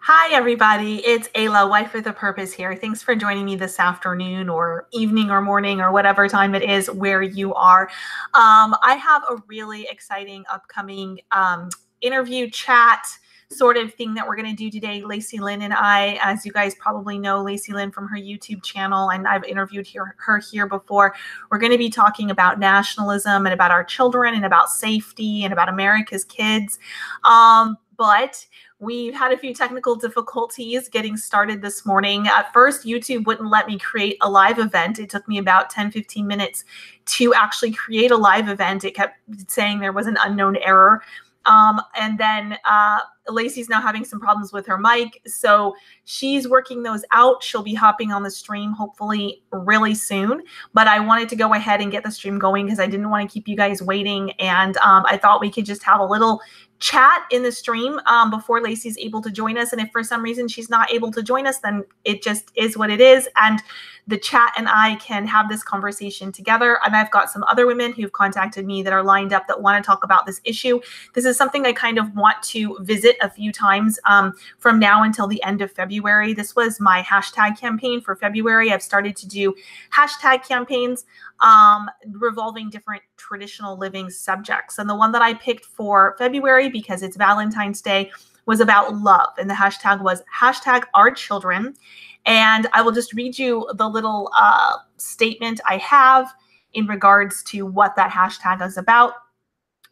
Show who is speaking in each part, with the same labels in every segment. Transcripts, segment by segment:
Speaker 1: Hi, everybody. It's Ayla, Wife with a Purpose here. Thanks for joining me this afternoon or evening or morning or whatever time it is where you are. I have a really exciting upcoming interview chat sort of thing that we're going to do today. Lacey, Lynn, and I, as you guys probably know, Lacey Lynn from her YouTube channel, and I've interviewed her here before. We're going to be talking about nationalism and about our children and about safety and about America's kids. But we've had a few technical difficulties getting started this morning. At first, YouTube wouldn't let me create a live event. It took me about 10-15 minutes to actually create a live event. It kept saying there was an unknown error. And then Lacey's now having some problems with her mic. So she's working those out. She'll be hopping on the stream hopefully really soon. But I wanted to go ahead and get the stream going because I didn't want to keep you guys waiting. And I thought we could just have a little chat in the stream before Lacey's able to join us. And if for some reason she's not able to join us, then it just is what it is. And the chat and I can have this conversation together. And I've got some other women who've contacted me that are lined up that want to talk about this issue. This is something I kind of want to visit a few times from now until the end of February. This was my hashtag campaign for February. I've started to do hashtag campaigns revolving different traditional living subjects. And the one that I picked for February, because it's Valentine's Day, was about love. And the hashtag was hashtag our children. And I will just read you the little statement I have in regards to what that hashtag is about.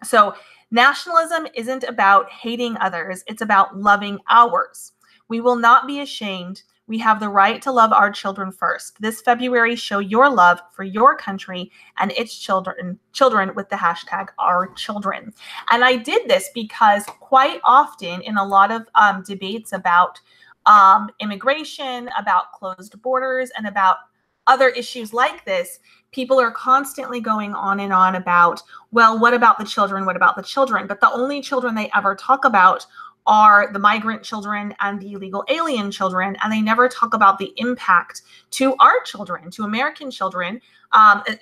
Speaker 1: So nationalism isn't about hating others. It's about loving ours. We will not be ashamed. We have the right to love our children first. This February, show your love for your country and its children with the hashtag our children. And I did this because quite often in a lot of debates about immigration, about closed borders, and about other issues like this, people are constantly going on and on about, well, what about the children? What about the children? But the only children they ever talk about are the migrant children and the illegal alien children, and they never talk about the impact to our children, to American children,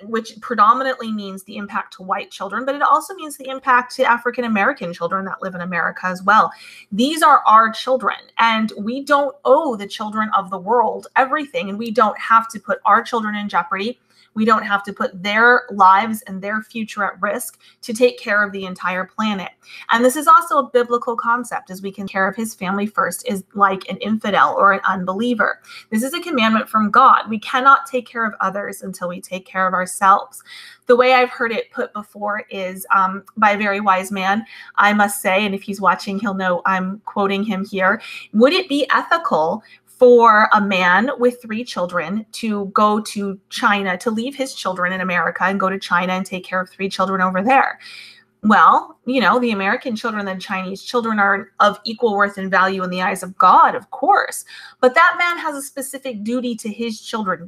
Speaker 1: which predominantly means the impact to white children, but it also means the impact to African American children that live in America as well. These are our children, and we don't owe the children of the world everything, and we don't have to put our children in jeopardy. We don't have to put their lives and their future at risk to take care of the entire planet. And this is also a biblical concept, as we can care of his family first is like an infidel or an unbeliever. This is a commandment from God. We cannot take care of others until we take care of ourselves. The way I've heard it put before is by a very wise man, I must say, and if he's watching, he'll know I'm quoting him here. Would it be ethical for a man with 3 children to go to China, to leave his children in America and go to China and take care of 3 children over there? Well, you know, the American children and Chinese children are of equal worth and value in the eyes of God, of course. But that man has a specific duty to his children.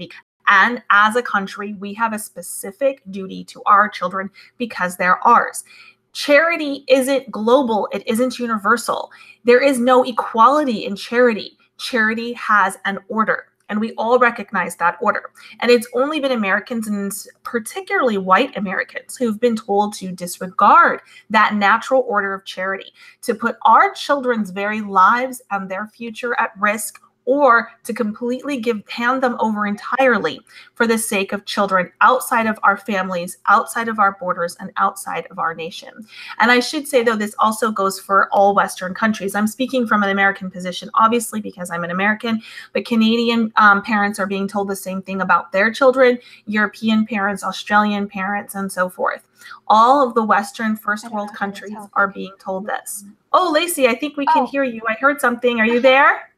Speaker 1: And as a country, we have a specific duty to our children because they're ours. Charity isn't global. It isn't universal. There is no equality in charity. Charity has an order, and we all recognize that order. And it's only been Americans, and particularly white Americans, who've been told to disregard that natural order of charity, to put our children's very lives and their future at risk, or to completely hand them over entirely for the sake of children outside of our families, outside of our borders, and outside of our nation. And I should say, though, this also goes for all Western countries. I'm speaking from an American position, obviously, because I'm an American, but Canadian parents are being told the same thing about their children, European parents, Australian parents, and so forth. All of the Western first world countries are being told this. Oh, Lacey, I think we can hear you. I heard something. Are you there?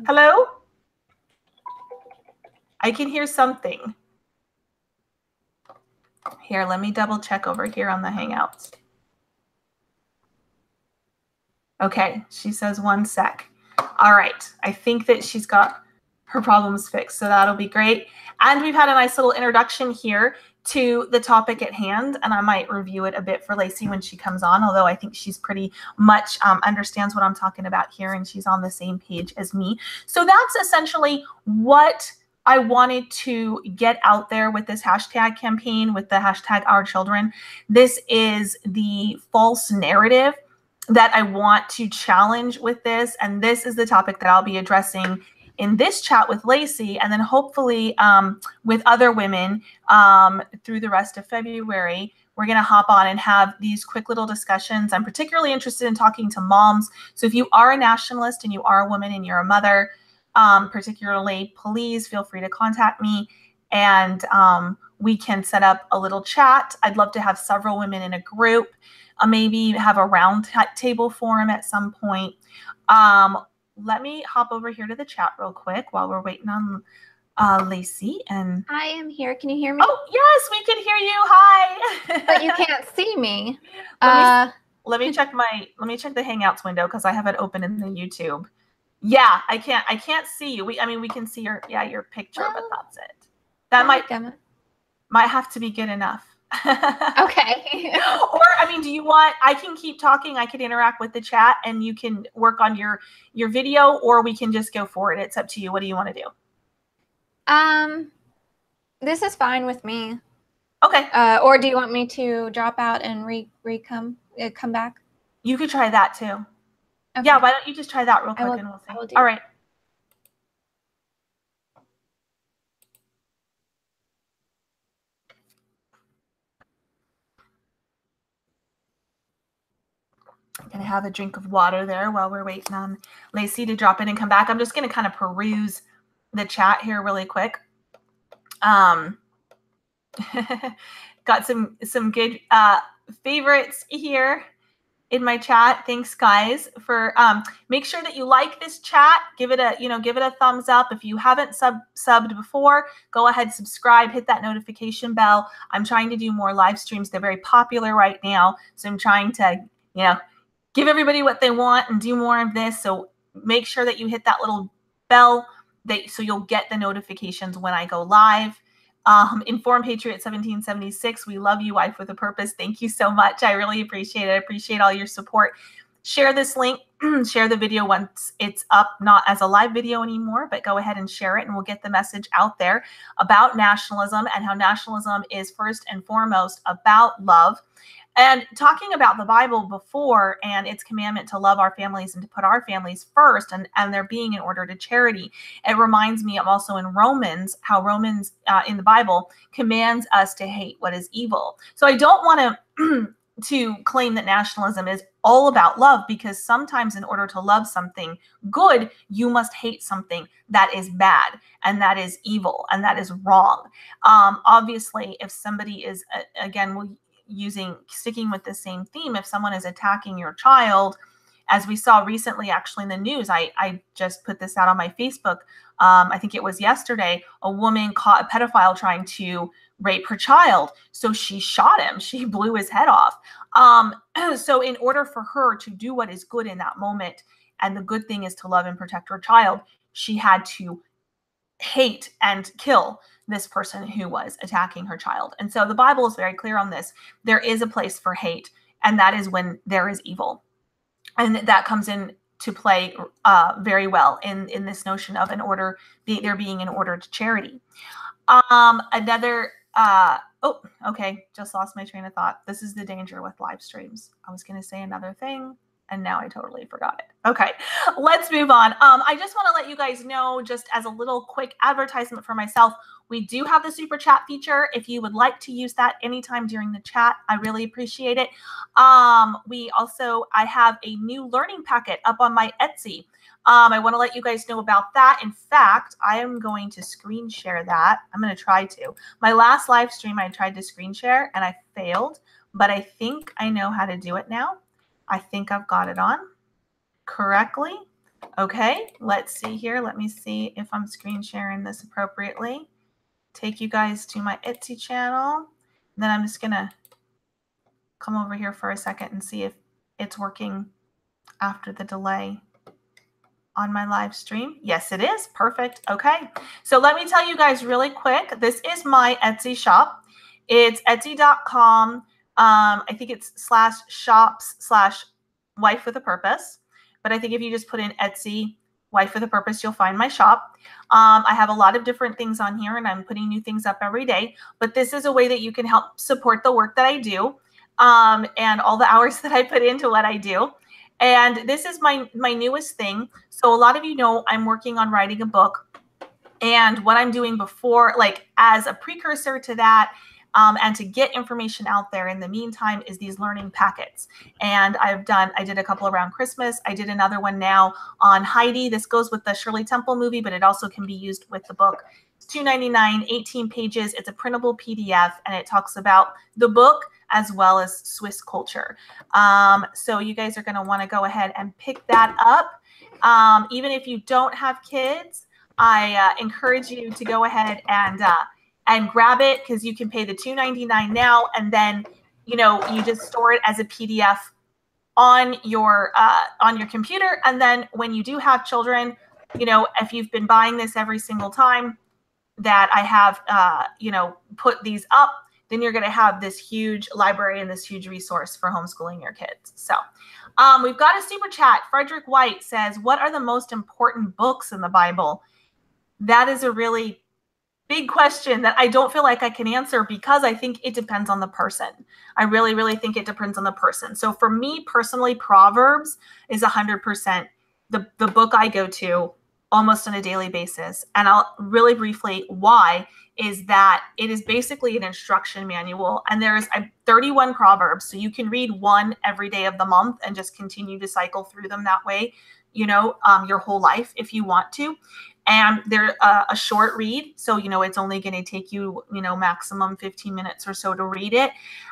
Speaker 1: Hello? I can hear something. Here, let me double check over here on the Hangouts. Okay, she says 1 sec. All right, I think that she's got her problems fixed, so that'll be great. And we've had a nice little introduction here to the topic at hand, and I might review it a bit for Lacey when she comes on, although I think she's pretty much understands what I'm talking about here, and she's on the same page as me. So that's essentially what I wanted to get out there with this hashtag campaign, with the hashtag our children. This is the false narrative that I want to challenge with this. And this is the topic that I'll be addressing in this chat with Lacey, and then hopefully with other women through the rest of February. We're going to hop on and have these quick little discussions. I'm particularly interested in talking to moms. So if you are a nationalist and you are a woman and you're a mother, particularly, please feel free to contact me, and we can set up a little chat. I'd love to have several women in a group, maybe have a round table forum at some point. Let me hop over here to the chat real quick while we're waiting on Lacey. And
Speaker 2: I am here. Can you hear me?
Speaker 1: Oh, yes, we can hear you. Hi.
Speaker 2: But you can't see me.
Speaker 1: Let me check the Hangouts window because I have it open in the YouTube. Yeah, I can't see you. We can see your picture, but that's it. That might have to be good enough.
Speaker 2: Okay.
Speaker 1: Or do you want, I can keep talking, I can interact with the chat, and you can work on your video, or we can just go for it. It's up to you. What do you want to do?
Speaker 2: This is fine with me.
Speaker 1: Okay.
Speaker 2: Or do you want me to drop out and come back?
Speaker 1: You could try that too. Okay. Yeah, why don't you just try that real quick, and we'll see. All right. I'm going to have a drink of water there while we're waiting on Lacey to drop in and come back. I'm just going to kind of peruse the chat here really quick. Got some good favorites here in my chat. Thanks, guys, for make sure that you like this chat. Give it a thumbs up. If you haven't subbed before, go ahead, subscribe, hit that notification bell. I'm trying to do more live streams. They're very popular right now, so I'm trying to give everybody what they want and do more of this. So make sure that you hit that little bell so you'll get the notifications when I go live. Informed Patriot 1776, we love you, Wife with a Purpose. Thank you so much. I really appreciate it. I appreciate all your support. Share this link, share the video once it's up, not as a live video anymore, but go ahead and share it, and we'll get the message out there about nationalism and how nationalism is first and foremost about love. And talking about the Bible before and its commandment to love our families and to put our families first, and there being in order to charity, it reminds me of also in Romans, how Romans in the Bible commands us to hate what is evil. So I don't want to claim that nationalism is all about love, because sometimes in order to love something good, you must hate something that is bad and that is evil and that is wrong. Obviously, if somebody is, again, sticking with the same theme, if someone is attacking your child, as we saw recently actually in the news, I just put this out on my Facebook, I think it was yesterday, a woman caught a pedophile trying to rape her child, so she shot him, she blew his head off. So in order for her to do what is good in that moment, and the good thing is to love and protect her child, she had to hate and kill this person who was attacking her child. And so the Bible is very clear on this. There is a place for hate, and that is when there is evil. And that comes in to play very well in this notion of there being an order to charity. Okay, just lost my train of thought. This is the danger with live streams. I was going to say another thing, and now I totally forgot it. Okay, let's move on. I just want to let you guys know, just as a little quick advertisement for myself, we do have the super chat feature. If you would like to use that anytime during the chat, I really appreciate it. I have a new learning packet up on my Etsy. I want to let you guys know about that. In fact, I am going to screen share that. I'm going to try to. My last live stream, I tried to screen share and I failed, but I think I know how to do it now. I think I've got it on correctly. Okay, let's see here. Let me see if I'm screen sharing this appropriately. Take you guys to my Etsy channel. Then I'm just going to come over here for a second and see if it's working after the delay on my live stream. Yes, it is. Perfect. Okay. So let me tell you guys really quick. This is my Etsy shop. It's etsy.com. I think it's /shops/wife with a purpose. But I think if you just put in Etsy Wife with a Purpose, you'll find my shop. I have a lot of different things on here, and I'm putting new things up every day. But this is a way that you can help support the work that I do, and all the hours that I put into what I do. And this is my newest thing. So a lot of you know I'm working on writing a book. And what I'm doing before, like as a precursor to that, and to get information out there in the meantime, is these learning packets. And I did a couple around Christmas. I did another one now on Heidi. This goes with the Shirley Temple movie, but it also can be used with the book. It's $2.99, 18 pages. It's a printable PDF, and it talks about the book as well as Swiss culture. So you guys are going to want to go ahead and pick that up. Even if you don't have kids, I encourage you to go ahead and grab it, because you can pay the $2.99 now, and then you just store it as a PDF on your computer. And then when you do have children, if you've been buying this every single time that I have put these up, then you're going to have this huge library and this huge resource for homeschooling your kids. So we've got a super chat. Frederick White says, what are the most important books in the Bible? That is a really big question that I don't feel like I can answer, because I think it depends on the person. I really, really think it depends on the person. So for me personally, Proverbs is 100% the book I go to almost on a daily basis. And I'll really briefly, why is that it is basically an instruction manual, and there's 31 Proverbs. So you can read one every day of the month and just continue to cycle through them that way, your whole life if you want to. And they're a short read. So, it's only going to take you, maximum 15 minutes or so to read it.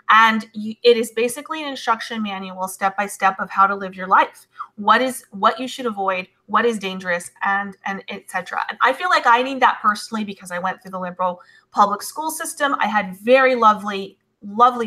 Speaker 1: And it is basically an instruction manual, step-by-step, of how to live your life. What you should avoid, what is dangerous, and etc. And I feel like I need that personally, because I went through the liberal public school system. I had very lovely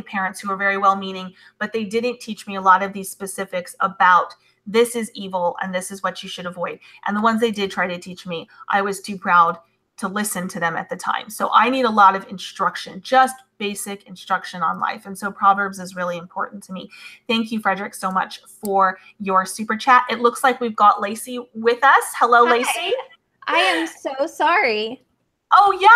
Speaker 1: parents who were very well-meaning, but they didn't teach me a lot of these specifics about this is evil and this is what you should avoid. And the ones they did try to teach me, I was too proud to listen to them at the time. So I need a lot of instruction, just basic instruction on life. And so Proverbs is really important to me. Thank you, Frederick, so much for your super chat. It looks like we've got Lacey with us. Hello,
Speaker 2: Hi.
Speaker 1: Lacey.
Speaker 2: I am so sorry.
Speaker 1: Oh yeah,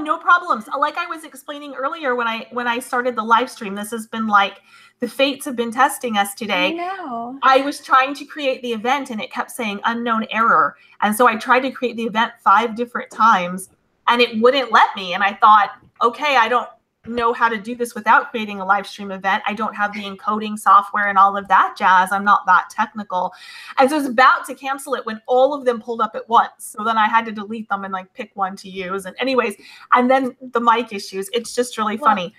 Speaker 1: no problems. Like I was explaining earlier when I started the live stream, this has been like the fates have been testing us today.
Speaker 2: I know.
Speaker 1: I was trying to create the event and it kept saying unknown error. And so I tried to create the event 5 different times and it wouldn't let me. And I thought, okay, I don't know how to do this without creating a live stream event. I don't have the encoding software and all of that jazz. I'm not that technical. And so I was about to cancel it when all of them pulled up at once. So then I had to delete them and like pick one to use. And anyways, and then the mic issues, it's just really funny.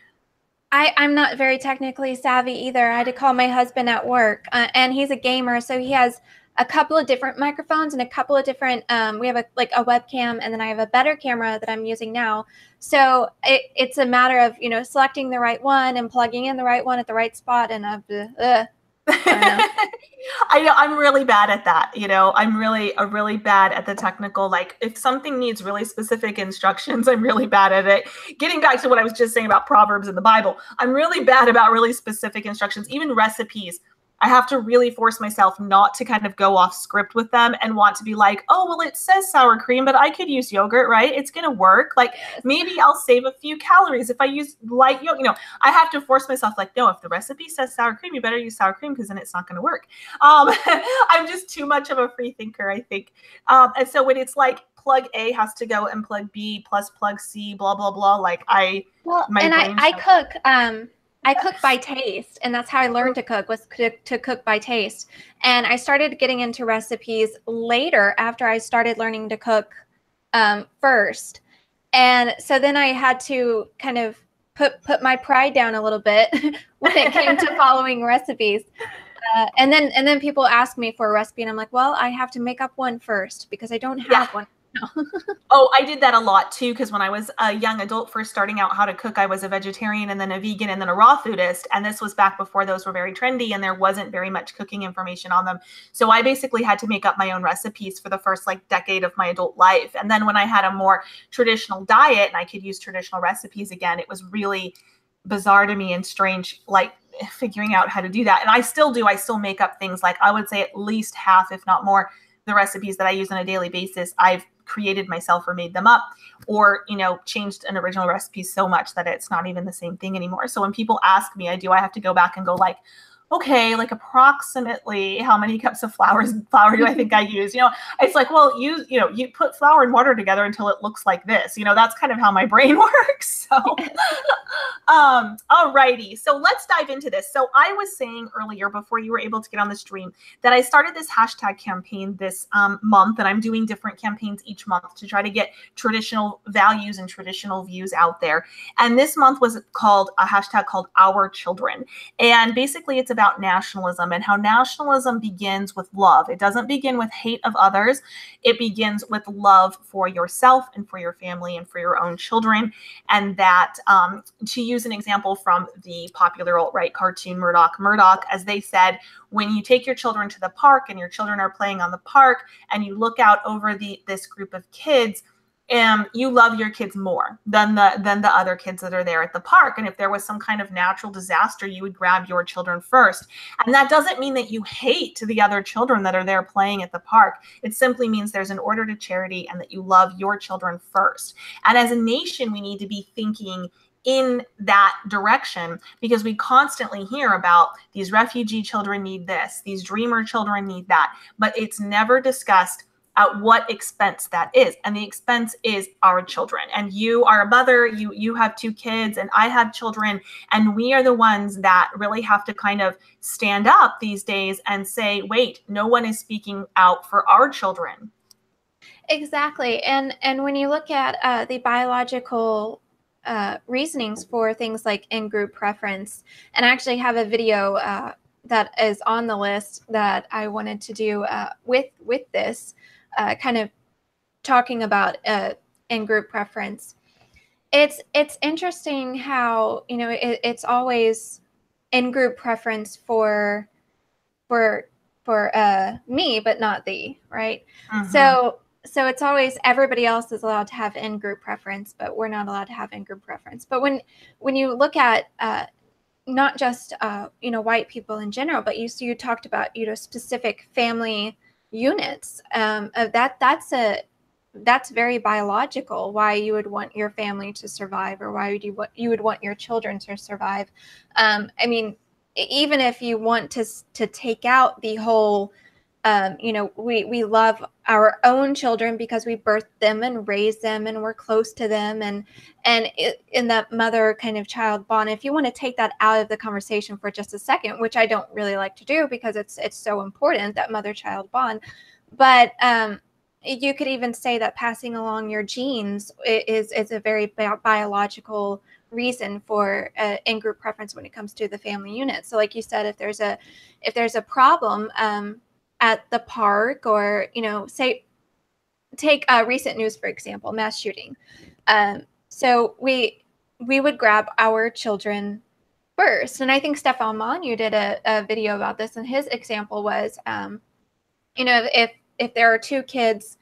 Speaker 2: I'm not very technically savvy either. I had to call my husband at work, and he's a gamer, so he has a couple of different microphones and a couple of different, we have a webcam, and then I have a better camera that I'm using now. So it's a matter of, selecting the right one and plugging in the right one at the right spot. And
Speaker 1: I know I'm really bad at that. I'm really bad at the technical. Like if something needs really specific instructions, I'm really bad at it. Getting back to what I was just saying about Proverbs in the Bible, I'm really bad about really specific instructions, even recipes. I have to really force myself not to kind of go off script with them and want to be like, oh, well, it says sour cream, but I could use yogurt, right? It's going to work. Like maybe I'll save a few calories if I use light yogurt. I have to force myself like, no, if the recipe says sour cream, you better use sour cream because then it's not going to work. I'm just too much of a free thinker, I think. And so when it's like plug A has to go and plug B plus plug C, blah, blah, blah. Like I
Speaker 2: cook by taste, and that's how I learned to cook, was to cook by taste. And I started getting into recipes later after I started learning to cook first. And so then I had to kind of put my pride down a little bit when it came to following recipes. And then people ask me for a recipe, and I'm like, well, I have to make up one first because I don't have one.
Speaker 1: Oh, I did that a lot too, because when I was a young adult first starting out how to cook, I was a vegetarian and then a vegan and then a raw foodist. And this was back before those were very trendy and there wasn't very much cooking information on them. So I basically had to make up my own recipes for the first decade of my adult life. And then when I had a more traditional diet and I could use traditional recipes again, it was really bizarre to me and strange, like figuring out how to do that. And I still do. I still make up things like I would say at least half, if not more, the recipes that I use on a daily basis, I've created myself or made them up, or, changed an original recipe so much that it's not even the same thing anymore. So when people ask me, I have to go back and go like, okay, like approximately how many cups of flour do I think I use? It's like, well, you put flour and water together until it looks like this. That's kind of how my brain works. So, alrighty. So let's dive into this. So I was saying earlier before you were able to get on the stream that I started this hashtag campaign this month, and I'm doing different campaigns each month to try to get traditional values and traditional views out there. And this month was called a hashtag called Our Children. And basically it's about nationalism and how nationalism begins with love. It doesn't begin with hate of others. It begins with love for yourself and for your family and for your own children. And that, to use an example from the popular alt-right cartoon Murdoch, as they said, when you take your children to the park and your children are playing on the park and you look out over this group of kids, you love your kids more than the other kids that are there at the park. And if there was some kind of natural disaster, you would grab your children first. And that doesn't mean that you hate the other children that are there playing at the park. It simply means there's an order to charity and that you love your children first. And as a nation, we need to be thinking in that direction, because we constantly hear about these refugee children need this, these dreamer children need that, but it's never discussed at what expense that is. And the expense is our children. And you are a mother, you have 2 kids, and I have children. And we are the ones that really have to kind of stand up these days and say, wait, no one is speaking out for our children.
Speaker 2: Exactly. And when you look at the biological reasonings for things like in-group preference, and I actually have a video that is on the list that I wanted to do with this, kind of talking about in-group preference. It's interesting how, it's always in-group preference for me, but not thee, right? Mm-hmm. So it's always everybody else is allowed to have in-group preference, but we're not allowed to have in-group preference. But when you look at not just white people in general, but you talked about specific family units, that's very biological, why you would want your family to survive, or why you would want your children to survive. I mean, even if you want to take out the whole we love our own children because we birthed them and raised them and we're close to them, and in that mother kind of child bond, if you want to take that out of the conversation for just a second, which I don't really like to do because it's so important, that mother child bond, but you could even say that passing along your genes is a very biological reason for in-group preference when it comes to the family unit. So like you said, if there's a problem at the park, or say, take recent news, for example, mass shooting. So we would grab our children first. And I think Stefan Manu did a video about this, and his example was, if there are 2 kids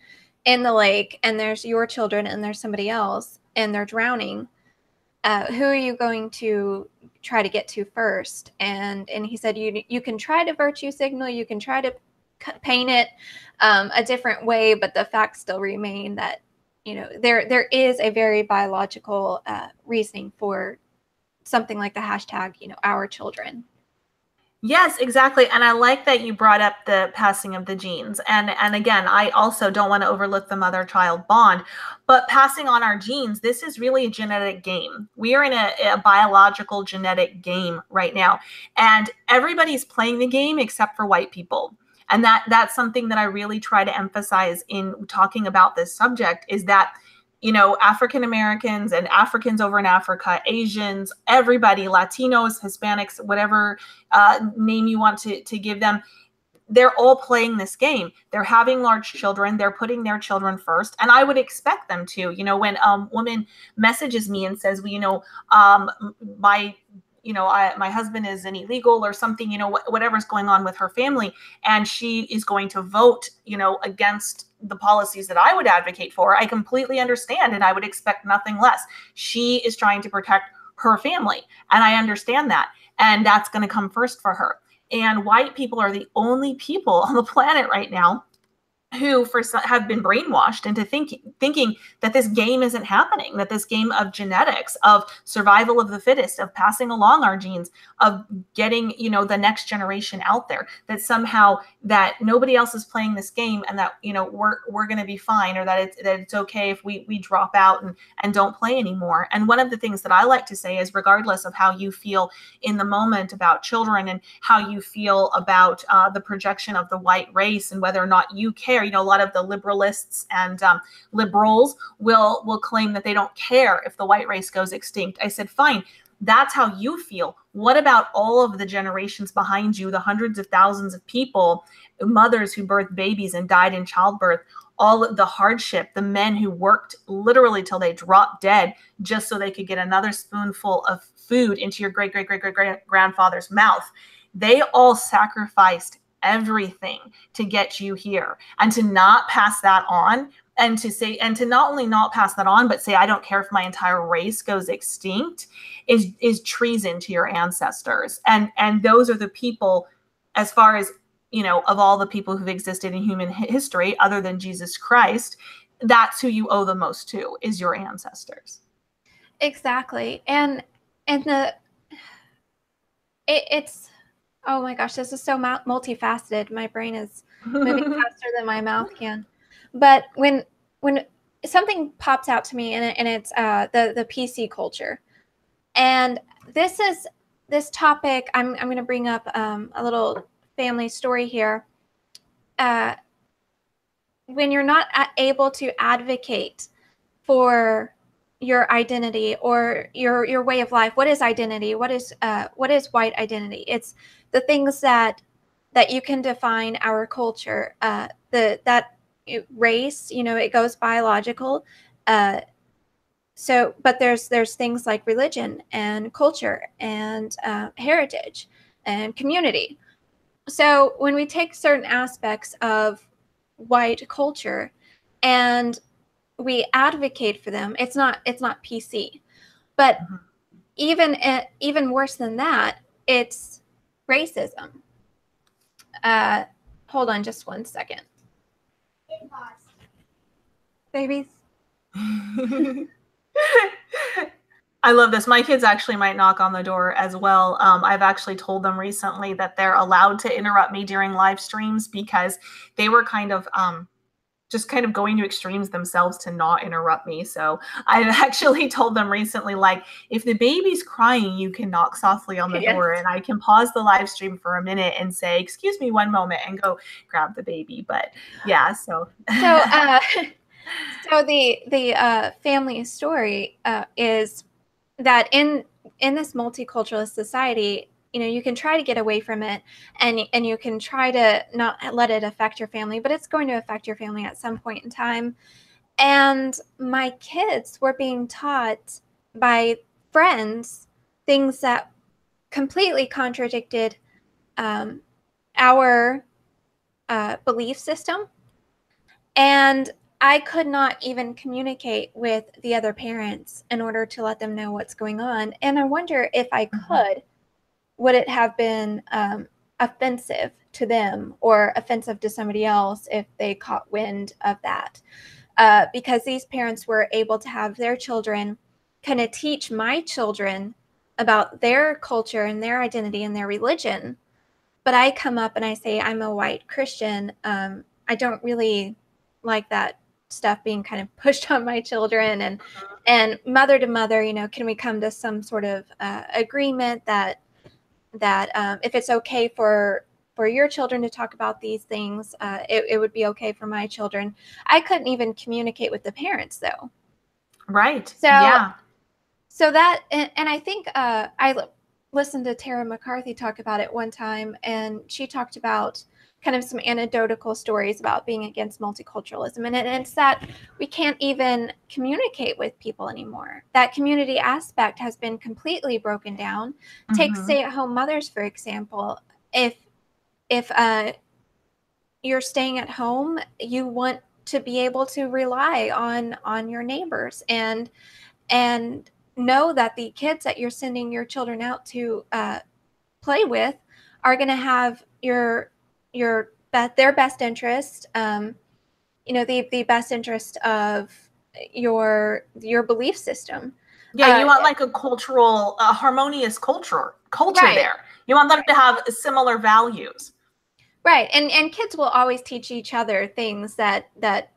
Speaker 2: in the lake and there's your children and there's somebody else and they're drowning, who are you going to try to get to first? And he said, you can try to virtue signal, you can try to paint it a different way, but the facts still remain that there is a very biological reasoning for something like the hashtag our children.
Speaker 1: Yes, exactly. And I like that you brought up the passing of the genes. And again, I also don't want to overlook the mother-child bond, but passing on our genes, this is really a genetic game. We are in a biological genetic game right now, and everybody's playing the game except for white people. And that's something that I really try to emphasize in talking about this subject, is that African Americans and Africans over in Africa, Asians, everybody, Latinos, Hispanics, whatever name you want to give them, they're all playing this game. They're having large children. They're putting their children first. And I would expect them to. When a woman messages me and says, well, my husband is an illegal or something, whatever's going on with her family, and she is going to vote, against the policies that I would advocate for, I completely understand, and I would expect nothing less. She is trying to protect her family, and I understand that, and that's going to come first for her. And white people are the only people on the planet right now who have been brainwashed into thinking that this game isn't happening, that this game of genetics, of survival of the fittest, of passing along our genes, of getting, you know, the next generation out there, that somehow that nobody else is playing this game, and that, you know, we're going to be fine, or that it's okay if we drop out and don't play anymore. And one of the things that I like to say is, regardless of how you feel in the moment about children, and how you feel about the projection of the white race, and whether or not you care, you know, a lot of the liberalists and liberals will claim that they don't care if the white race goes extinct. I said, fine, that's how you feel. What about all of the generations behind you, the hundreds of thousands of people, mothers who birthed babies and died in childbirth, all of the hardship, the men who worked literally till they dropped dead just so they could get another spoonful of food into your great great great great great grandfather's mouth? They all sacrificed everything to get you here. And to not pass that on, and to say, and to not only not pass that on, but say, I don't care if my entire race goes extinct, is treason to your ancestors. And those are the people, as far as, you know, of all the people who've existed in human history, other than Jesus Christ, that's who you owe the most to, is your ancestors.
Speaker 2: Exactly. And it's, oh my gosh, this is so multifaceted. My brain is moving faster than my mouth can. But when something pops out to me, and it's the PC culture, and this topic, I'm going to bring up a little family story here. When you're not able to advocate for your identity or your way of life, what is identity? What is white identity? It's the things that you can define our culture. Race, you know, it goes biological. But there's things like religion and culture and heritage and community. So when we take certain aspects of white culture and we advocate for them, it's not PC. But even worse than that, it's racism. Hold on just one second. Babies.
Speaker 1: I love this. My kids actually might knock on the door as well. I've actually told them recently that they're allowed to interrupt me during live streams, because they were kind of just kind of going to extremes themselves to not interrupt me. So I've actually told them recently, like, if the baby's crying, you can knock softly on the door, and I can pause the live stream for a minute and say, excuse me one moment, and go grab the baby. But yeah, so
Speaker 2: so the family story is that in this multicultural society, you know, you can try to get away from it, and you can try to not let it affect your family, but it's going to affect your family at some point in time. And my kids were being taught by friends things that completely contradicted our belief system. And I could not even communicate with the other parents in order to let them know what's going on. And I wonder if I could, would it have been offensive to them or offensive to somebody else if they caught wind of that? Because these parents were able to have their children kind of teach my children about their culture and their identity and their religion. But I come up and I say, I'm a white Christian. I don't really like that stuff being kind of pushed on my children. And mother to mother, you know, can we come to some sort of agreement that if it's okay for your children to talk about these things, it would be okay for my children. I couldn't even communicate with the parents, though.
Speaker 1: Right.
Speaker 2: So,
Speaker 1: yeah.
Speaker 2: So that, and I think I listened to Tara McCarthy talk about it one time, and she talked about kind of some anecdotal stories about being against multiculturalism. And it's that we can't even communicate with people anymore. That community aspect has been completely broken down. Take stay-at-home mothers, for example. If you're staying at home, you want to be able to rely on your neighbors and know that the kids that you're sending your children out to play with are going to have their best interest, the best interest of your belief system.
Speaker 1: Yeah, you want like a cultural, harmonious culture
Speaker 2: right.
Speaker 1: there. You want them to have similar values.
Speaker 2: Right. And kids will always teach each other things that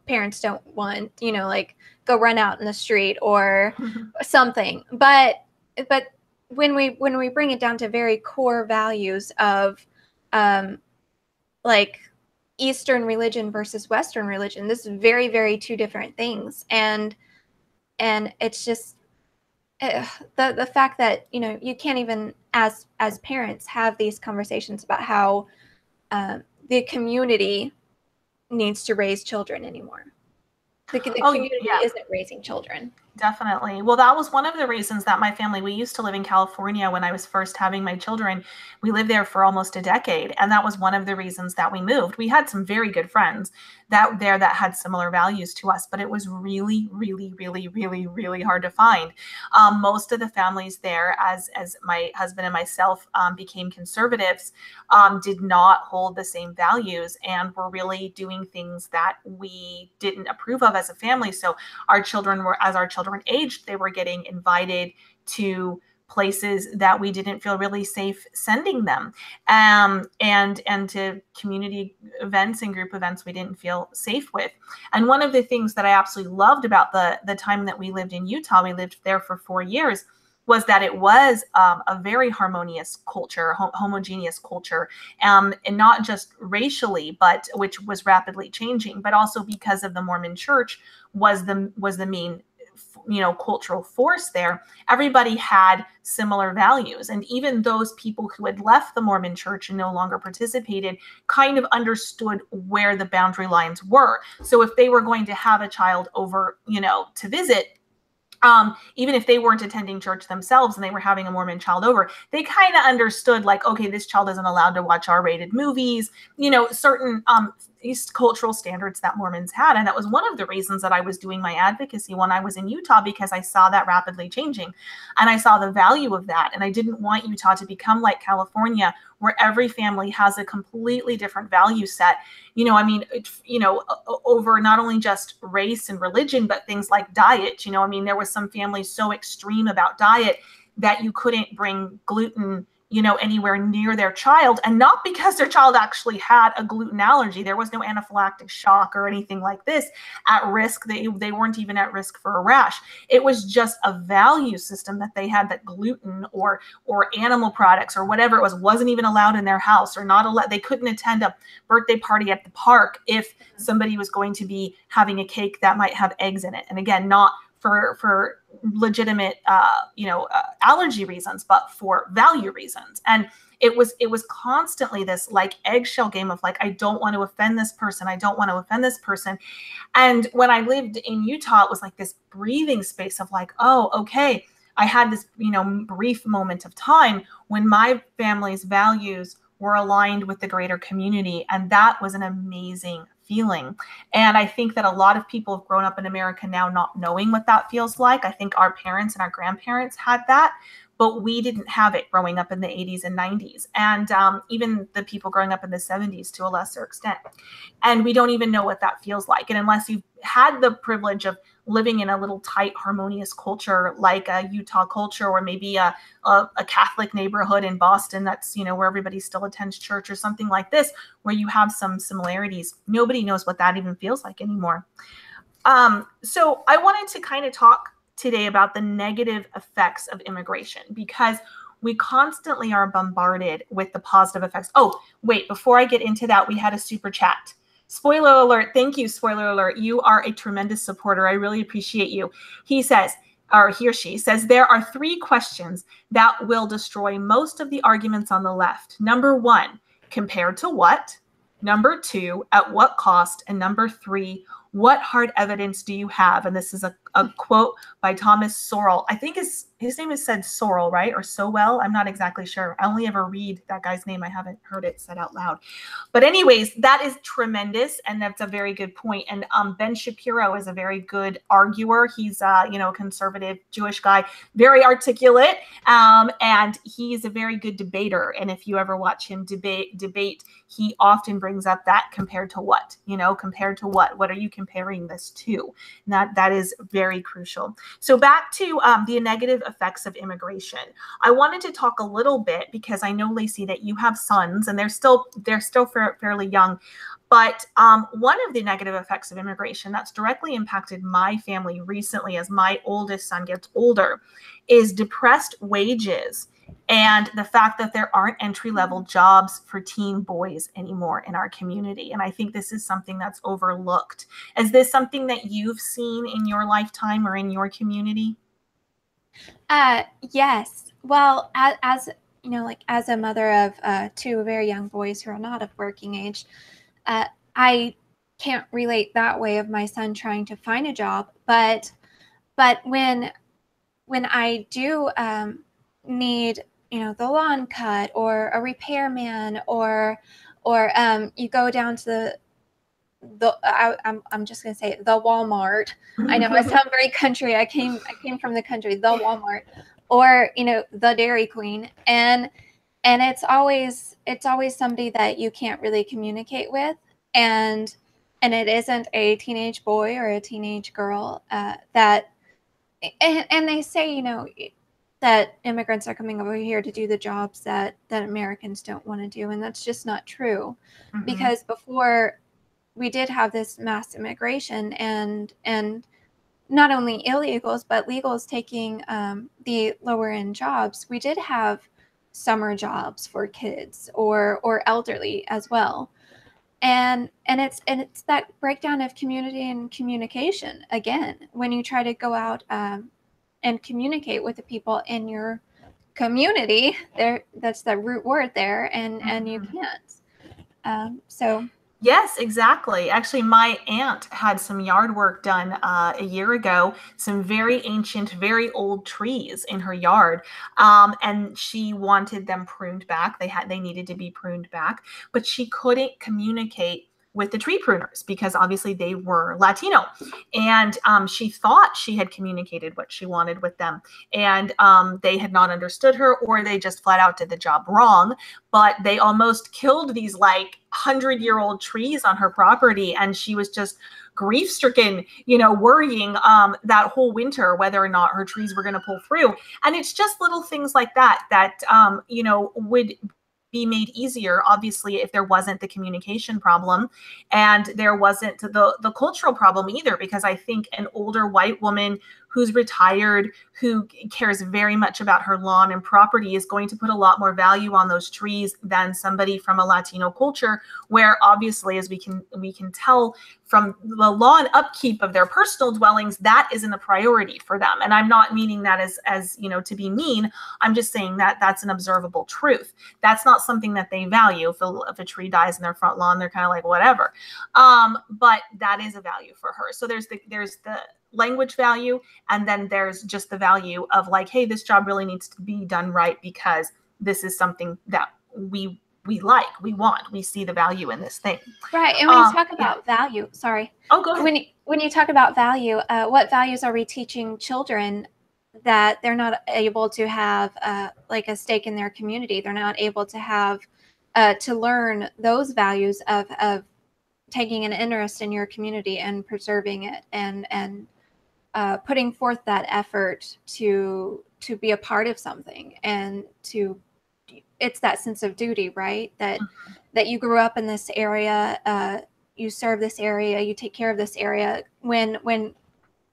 Speaker 2: parents don't want, like go run out in the street or something. But when we bring it down to very core values of like Eastern religion versus Western religion, this is very, very two different things. And it's just the fact that, you can't even as parents have these conversations about how the community needs to raise children anymore. The community isn't raising children.
Speaker 1: Definitely. Well, that was one of the reasons that my family, we used to live in California when I was first having my children. We lived there for almost a decade. And that was one of the reasons that we moved. We had some very good friends that had similar values to us, but it was really, really, really, really, really hard to find. Most of the families there, as my husband and myself became conservatives, did not hold the same values and were really doing things that we didn't approve of as a family. So our children aged, they were getting invited to places that we didn't feel really safe sending them, and to community events and group events we didn't feel safe with. And one of the things that I absolutely loved about the time that we lived in Utah, we lived there for 4 years, was that it was a very harmonious culture, homogeneous culture, and not just racially, but which was rapidly changing, but also because of the Mormon Church was the main cultural force there. Everybody had similar values. And even those people who had left the Mormon Church and no longer participated kind of understood where the boundary lines were. So if they were going to have a child over, to visit, even if they weren't attending church themselves and they were having a Mormon child over, they kind of understood like, okay, this child isn't allowed to watch R-rated movies, certain these cultural standards that Mormons had. And that was one of the reasons that I was doing my advocacy when I was in Utah, because I saw that rapidly changing and I saw the value of that. And I didn't want Utah to become like California, where every family has a completely different value set, over not only just race and religion, but things like diet. There was some families so extreme about diet that you couldn't bring gluten anywhere near their child, and not because their child actually had a gluten allergy. There was no anaphylactic shock or anything like this at risk. They weren't even at risk for a rash. It was just a value system that they had, that gluten or animal products or whatever it wasn't even allowed in their house, or not allowed. They couldn't attend a birthday party at the park if somebody was going to be having a cake that might have eggs in it. And again, not for legitimate, allergy reasons, but for value reasons. And it was constantly this like eggshell game of like, I don't want to offend this person. I don't want to offend this person. And when I lived in Utah, it was like this breathing space of like, oh, okay. I had this, brief moment of time when my family's values were aligned with the greater community. And that was an amazing feeling. And I think that a lot of people have grown up in America now not knowing what that feels like. I think our parents and our grandparents had that, but we didn't have it growing up in the 80s and 90s, and even the people growing up in the 70s to a lesser extent. And we don't even know what that feels like. And unless you've had the privilege of living in a little tight, harmonious culture like a Utah culture, or maybe a Catholic neighborhood in Boston that's, where everybody still attends church, or something like this, where you have some similarities, nobody knows what that even feels like anymore. So I wanted to kind of talk today about the negative effects of immigration, because we constantly are bombarded with the positive effects. Oh, wait, before I get into that, we had a super chat. Spoiler alert. Thank you, spoiler alert. You are a tremendous supporter. I really appreciate you. He says, or he or she says, there are 3 questions that will destroy most of the arguments on the left. Number 1, compared to what? Number 2, at what cost? And number 3, what hard evidence do you have? And this is a quote by Thomas Sorrell. I think his name is said Sorrell, right? Or Sowell. I'm not exactly sure. I only ever read that guy's name. I haven't heard it said out loud. But anyways, that is tremendous. And that's a very good point. And Ben Shapiro is a very good arguer. He's a conservative Jewish guy, very articulate. And he's a very good debater. And if you ever watch him debate, he often brings up that compared to what, compared to what are you comparing this to? And that is very crucial. So back to the negative effects of immigration. I wanted to talk a little bit because I know, Lacey, that you have sons and they're still fairly young. But one of the negative effects of immigration that's directly impacted my family recently as my oldest son gets older is depressed wages and the fact that there aren't entry-level jobs for teen boys anymore in our community. And I think this is something that's overlooked. Is this something that you've seen in your lifetime or in your community?
Speaker 2: Yes. Well, as as a mother of two very young boys who are not of working age, I can't relate that way of my son trying to find a job. But when I do need the lawn cut or a repairman or you go down to I'm just gonna say the Walmart. I know I sound very country. I came from the country. The Walmart, or the Dairy Queen, and it's always somebody that you can't really communicate with, and it isn't a teenage boy or a teenage girl that, and they say that immigrants are coming over here to do the jobs that Americans don't want to do, and that's just not true, because before we did have this mass immigration and not only illegals but legals taking the lower end jobs, we did have summer jobs for kids or elderly as well, and it's that breakdown of community and communication again when you try to go out and communicate with the people in your community. That's the root word there, and you can't. So
Speaker 1: Yes, exactly. Actually, my aunt had some yard work done a year ago, some very ancient, very old trees in her yard. And she wanted them pruned back. They needed to be pruned back, but she couldn't communicate with the tree pruners because obviously they were Latino. And she thought she had communicated what she wanted with them. And they had not understood her, or they just flat out did the job wrong. But they almost killed these like 100-year-old trees on her property. And she was just grief stricken, worrying that whole winter whether or not her trees were going to pull through. And it's just little things like that would be made easier, obviously, if there wasn't the communication problem and there wasn't the cultural problem either, because I think an older white woman who's retired, who cares very much about her lawn and property, is going to put a lot more value on those trees than somebody from a Latino culture, where obviously, as we can tell from the lawn upkeep of their personal dwellings, that isn't a priority for them. And I'm not meaning that as to be mean. I'm just saying that that's an observable truth. That's not something that they value. If a tree dies in their front lawn, they're kind of like, whatever. But that is a value for her. So there's the language value, and then there's just the value of like, hey, this job really needs to be done right because this is something that we like, we want, we see the value in this thing.
Speaker 2: Right. And when you talk about value, sorry.
Speaker 1: Oh, go ahead.
Speaker 2: When you talk about value, what values are we teaching children that they're not able to have like a stake in their community? They're not able to have to learn those values of taking an interest in your community and preserving it and putting forth that effort to be a part of something, and it's that sense of duty, right? That you grew up in this area, you serve this area, you take care of this area. When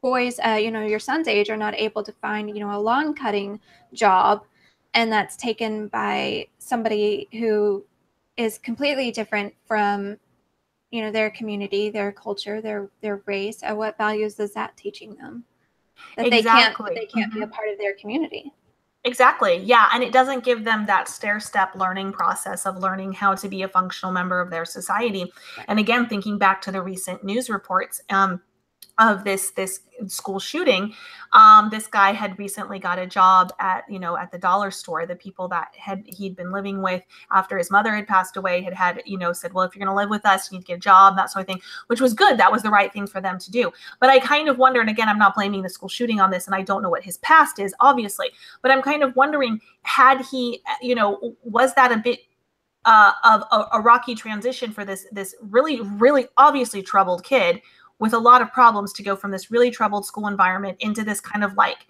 Speaker 2: boys, your son's age, are not able to find, a lawn cutting job, and that's taken by somebody who is completely different from, their community, their culture, their race. What values is that teaching them? That
Speaker 1: Exactly.
Speaker 2: they can't be a part of their community.
Speaker 1: Exactly. Yeah. And it doesn't give them that stair step learning process of learning how to be a functional member of their society.
Speaker 2: Right.
Speaker 1: And again, thinking back to the recent news reports, of this school shooting, this guy had recently got a job at at the dollar store. The people that he'd been living with after his mother had passed away had said, well, if you're going to live with us, you need to get a job, that sort of thing, which was good. That was the right thing for them to do. But I kind of wonder, and again, I'm not blaming the school shooting on this, and I don't know what his past is, obviously, but I'm kind of wondering, had he, was that a bit of a rocky transition for this really, really obviously troubled kid with a lot of problems to go from this really troubled school environment into this kind of like,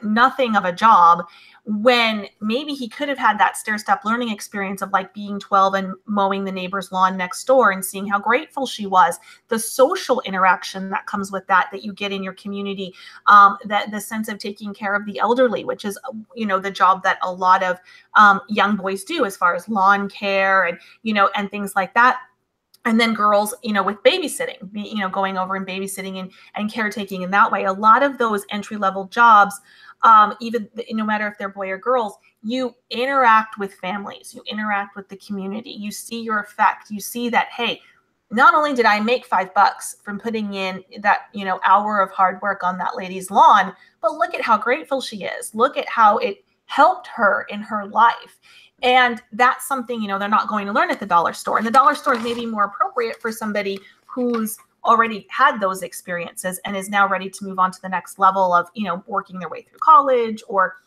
Speaker 1: nothing of a job, when maybe he could have had that stair step learning experience of like being 12 and mowing the neighbor's lawn next door and seeing how grateful she was, the social interaction that comes with that you get in your community, that the sense of taking care of the elderly, which is the job that a lot of young boys do as far as lawn care and and things like that. And then girls, with babysitting, going over and babysitting and caretaking in that way. A lot of those entry-level jobs, even no matter if they're boy or girls, you interact with families, you interact with the community, you see your effect, you see that, hey, not only did I make $5 from putting in that, hour of hard work on that lady's lawn, but look at how grateful she is. Look at how it helped her in her life. And that's something, they're not going to learn at the dollar store. And the dollar store is maybe more appropriate for somebody who's already had those experiences and is now ready to move on to the next level of, working their way through college, or,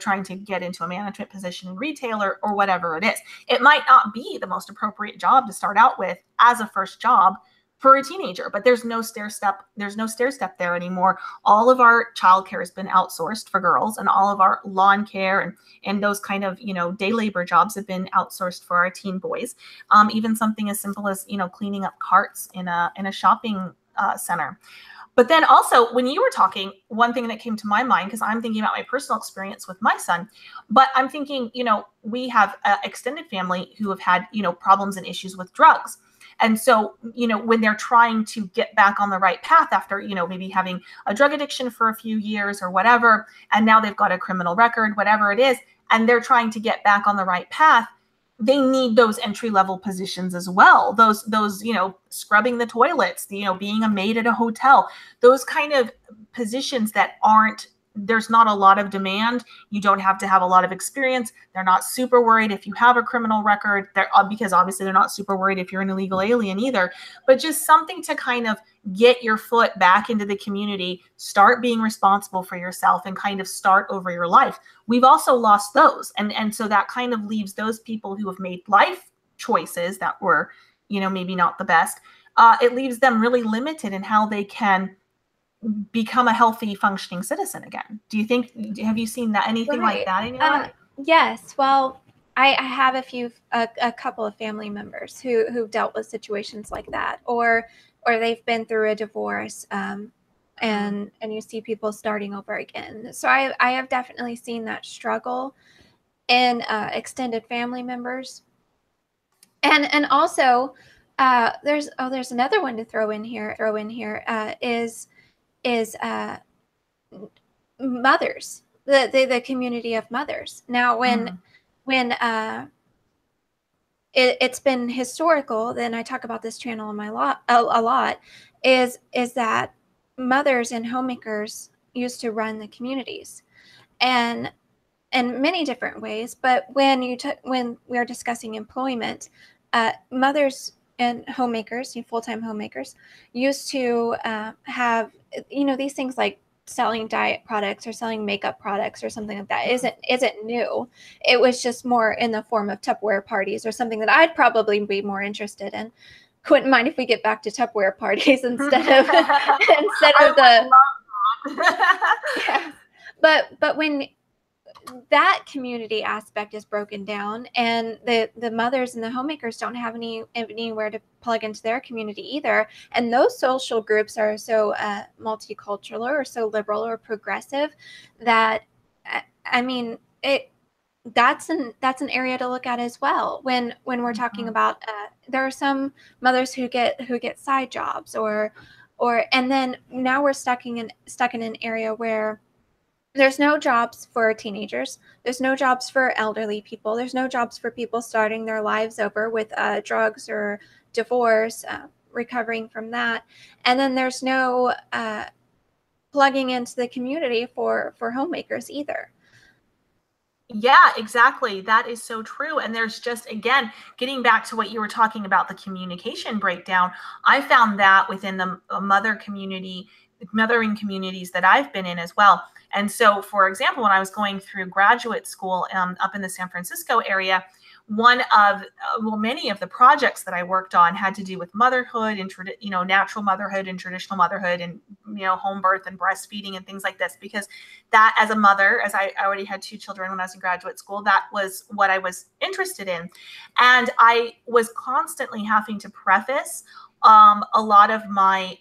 Speaker 1: trying to get into a management position in retail, or whatever it is. It might not be the most appropriate job to start out with as a first job for a teenager, but there's no stair step there anymore. All of our childcare has been outsourced for girls, and all of our lawn care and those kind of day labor jobs have been outsourced for our teen boys. Even something as simple as cleaning up carts in a shopping center. But then also, when you were talking, one thing that came to my mind, because I'm thinking about my personal experience with my son, but I'm thinking, we have an extended family who have had, problems and issues with drugs. And so, when they're trying to get back on the right path after, maybe having a drug addiction for a few years or whatever, and now they've got a criminal record, whatever it is, and they're trying to get back on the right path, they need those entry-level positions as well. Those, scrubbing the toilets, being a maid at a hotel, those kind of positions that there's not a lot of demand. You don't have to have a lot of experience. They're not super worried if you have a criminal record, because obviously they're not super worried if you're an illegal alien either, but just something to kind of get your foot back into the community, start being responsible for yourself, and kind of start over your life. We've also lost those. And so that kind of leaves those people who have made life choices that were, maybe not the best. It leaves them really limited in how they can become a healthy, functioning citizen again. Have you seen that, anything like that in your life?
Speaker 2: Yes. Well, I have a couple of family members who've dealt with situations like that, or they've been through a divorce, and you see people starting over again. So I have definitely seen that struggle in extended family members, and also there's another one to throw in here. Is mothers, the community of mothers. Now, when it's been historical, then I talk about this channel a lot, is that mothers and homemakers used to run the communities, and in many different ways. But when we are discussing employment, mothers and homemakers, full-time homemakers, used to have these things like selling diet products or selling makeup products or something like that isn't new. It was just more in the form of Tupperware parties, or something that I'd probably be more interested in. Couldn't mind if we get back to Tupperware parties instead of the yeah. But when that community aspect is broken down, and the mothers and the homemakers don't have anywhere to plug into their community either, and those social groups are so multicultural or so liberal or progressive, that that's an area to look at as well when we're talking about there are some mothers who get side jobs, or and then now we're stuck in an area where There's no jobs for teenagers. There's no jobs for elderly people. There's no jobs for people starting their lives over with drugs or divorce, recovering from that. And then there's no plugging into the community for homemakers either.
Speaker 1: Yeah, exactly. That is so true. And there's just, again, getting back to what you were talking about, the communication breakdown. I found that within the mothering communities that I've been in as well. And so, for example, when I was going through graduate school up in the San Francisco area, many of the projects that I worked on had to do with motherhood and, natural motherhood and traditional motherhood and, home birth and breastfeeding and things like this, because that, as a mother, as I already had 2 children when I was in graduate school, that was what I was interested in. And I was constantly having to preface a lot of my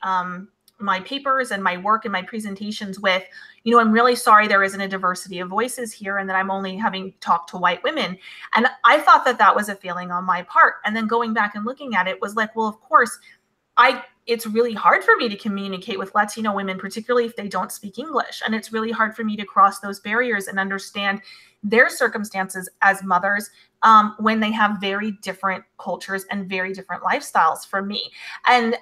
Speaker 1: papers and my work and my presentations with, I'm really sorry there isn't a diversity of voices here and that I'm only having talked to white women. And I thought that was a failing on my part. And then going back and looking at it was like, well, of course, it's really hard for me to communicate with Latino women, particularly if they don't speak English. And it's really hard for me to cross those barriers and understand their circumstances as mothers when they have very different cultures and very different lifestyles from me. And,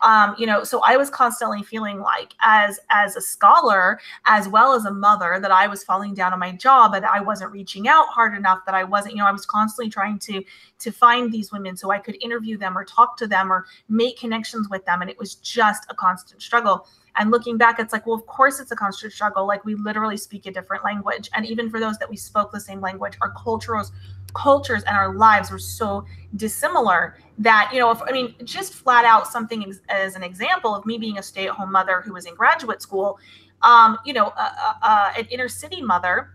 Speaker 1: so I was constantly feeling like as a scholar, as well as a mother, that I was falling down on my job and I wasn't reaching out hard enough, that I wasn't, I was constantly trying to find these women so I could interview them or talk to them or make connections with them. And it was just a constant struggle. And looking back, it's like, well, of course it's a constant struggle. Like, we literally speak a different language. And even for those that we spoke the same language, our cultures and our lives were so dissimilar that, just flat out something as an example of me being a stay-at-home mother who was in graduate school, an inner city mother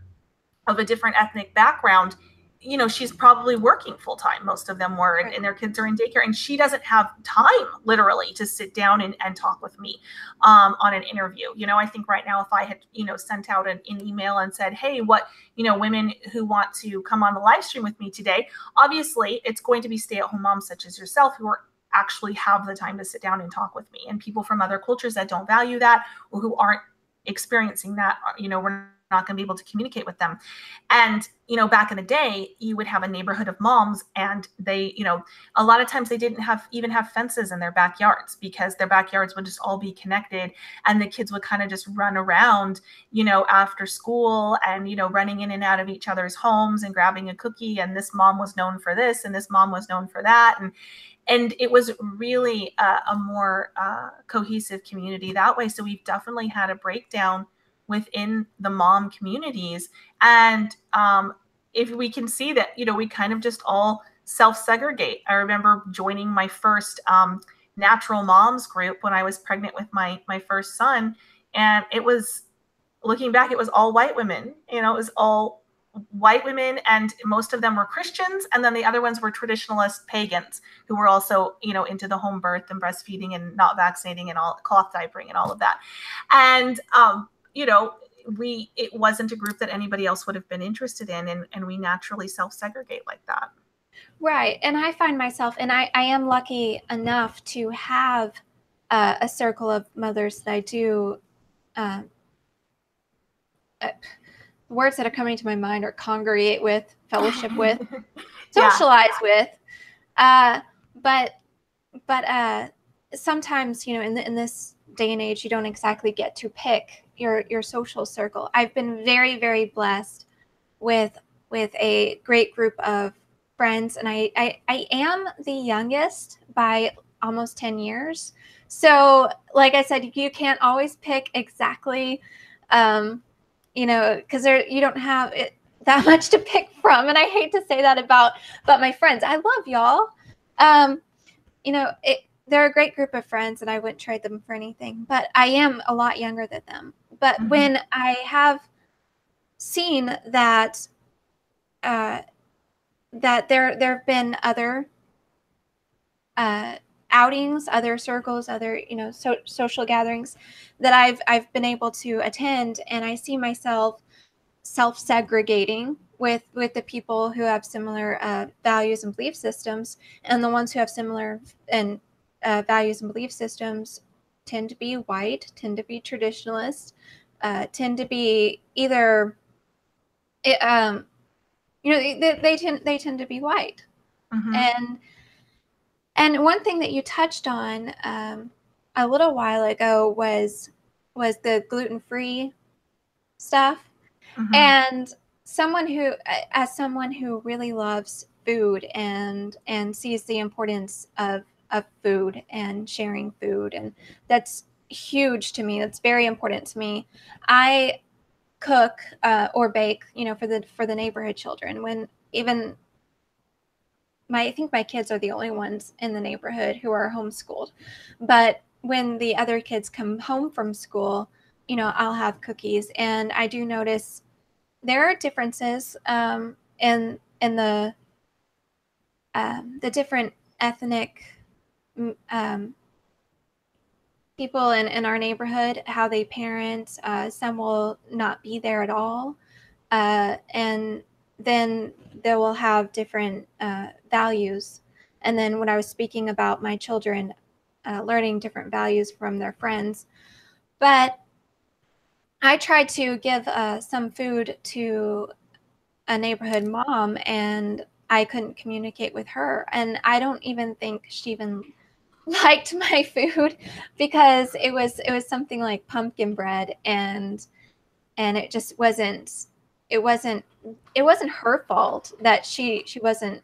Speaker 1: of a different ethnic background, she's probably working full time. Most of them were, and their kids are in daycare, and she doesn't have time literally to sit down and talk with me on an interview. I think right now, if I had, sent out an email and said, hey, what, women who want to come on the live stream with me today, obviously it's going to be stay-at-home moms such as yourself who are actually have the time to sit down and talk with me, and people from other cultures that don't value that or who aren't experiencing that, we're not going to be able to communicate with them. And, back in the day, you would have a neighborhood of moms, and they, a lot of times they didn't even have fences in their backyards, because their backyards would just all be connected, and the kids would kind of just run around, after school and, running in and out of each other's homes and grabbing a cookie. And this mom was known for this, and this mom was known for that. And it was really a more cohesive community that way. So we've definitely had a breakdown within the mom communities. And if we can see that, we kind of just all self-segregate. I remember joining my first natural moms group when I was pregnant with my first son. And it was, looking back, it was all white women, it was all white women, and most of them were Christians. And then the other ones were traditionalist pagans who were also, into the home birth and breastfeeding and not vaccinating and all cloth diapering and all of that. And, it wasn't a group that anybody else would have been interested in. And we naturally self-segregate like that.
Speaker 2: Right. And I find myself, and I am lucky enough to have a circle of mothers that I do, words that are coming to my mind are congregate with, fellowship with, socialize with. But sometimes, in this day and age, you don't exactly get to pick your social circle. I've been very, very blessed with a great group of friends, and I am the youngest by almost 10 years. So, like I said, you can't always pick exactly, because you don't have that much to pick from. And I hate to say that about my friends. I love y'all. They're a great group of friends, and I wouldn't trade them for anything. But I am a lot younger than them. But when I have seen that that there have been other outings, other circles, other social gatherings that I've been able to attend, and I see myself self-segregating with the people who have similar values and belief systems, and the ones who have similar values and belief systems tend to be white, tend to be traditionalist, tend to be either, they tend to be white.
Speaker 1: Mm-hmm.
Speaker 2: And one thing that you touched on a little while ago was the gluten-free stuff.
Speaker 1: Mm-hmm.
Speaker 2: And as someone who really loves food and sees the importance of food and sharing food, and that's huge to me. That's very important to me. I cook or bake, for the neighborhood children. When even I think my kids are the only ones in the neighborhood who are homeschooled, but when the other kids come home from school, I'll have cookies, and I do notice there are differences in the different ethnic people in our neighborhood, how they parent. Some will not be there at all, and then they will have different values. And then when I was speaking about my children learning different values from their friends, but I tried to give some food to a neighborhood mom, and I couldn't communicate with her. And I don't even think she even liked my food, because it was something like pumpkin bread, and it just wasn't it wasn't her fault that she wasn't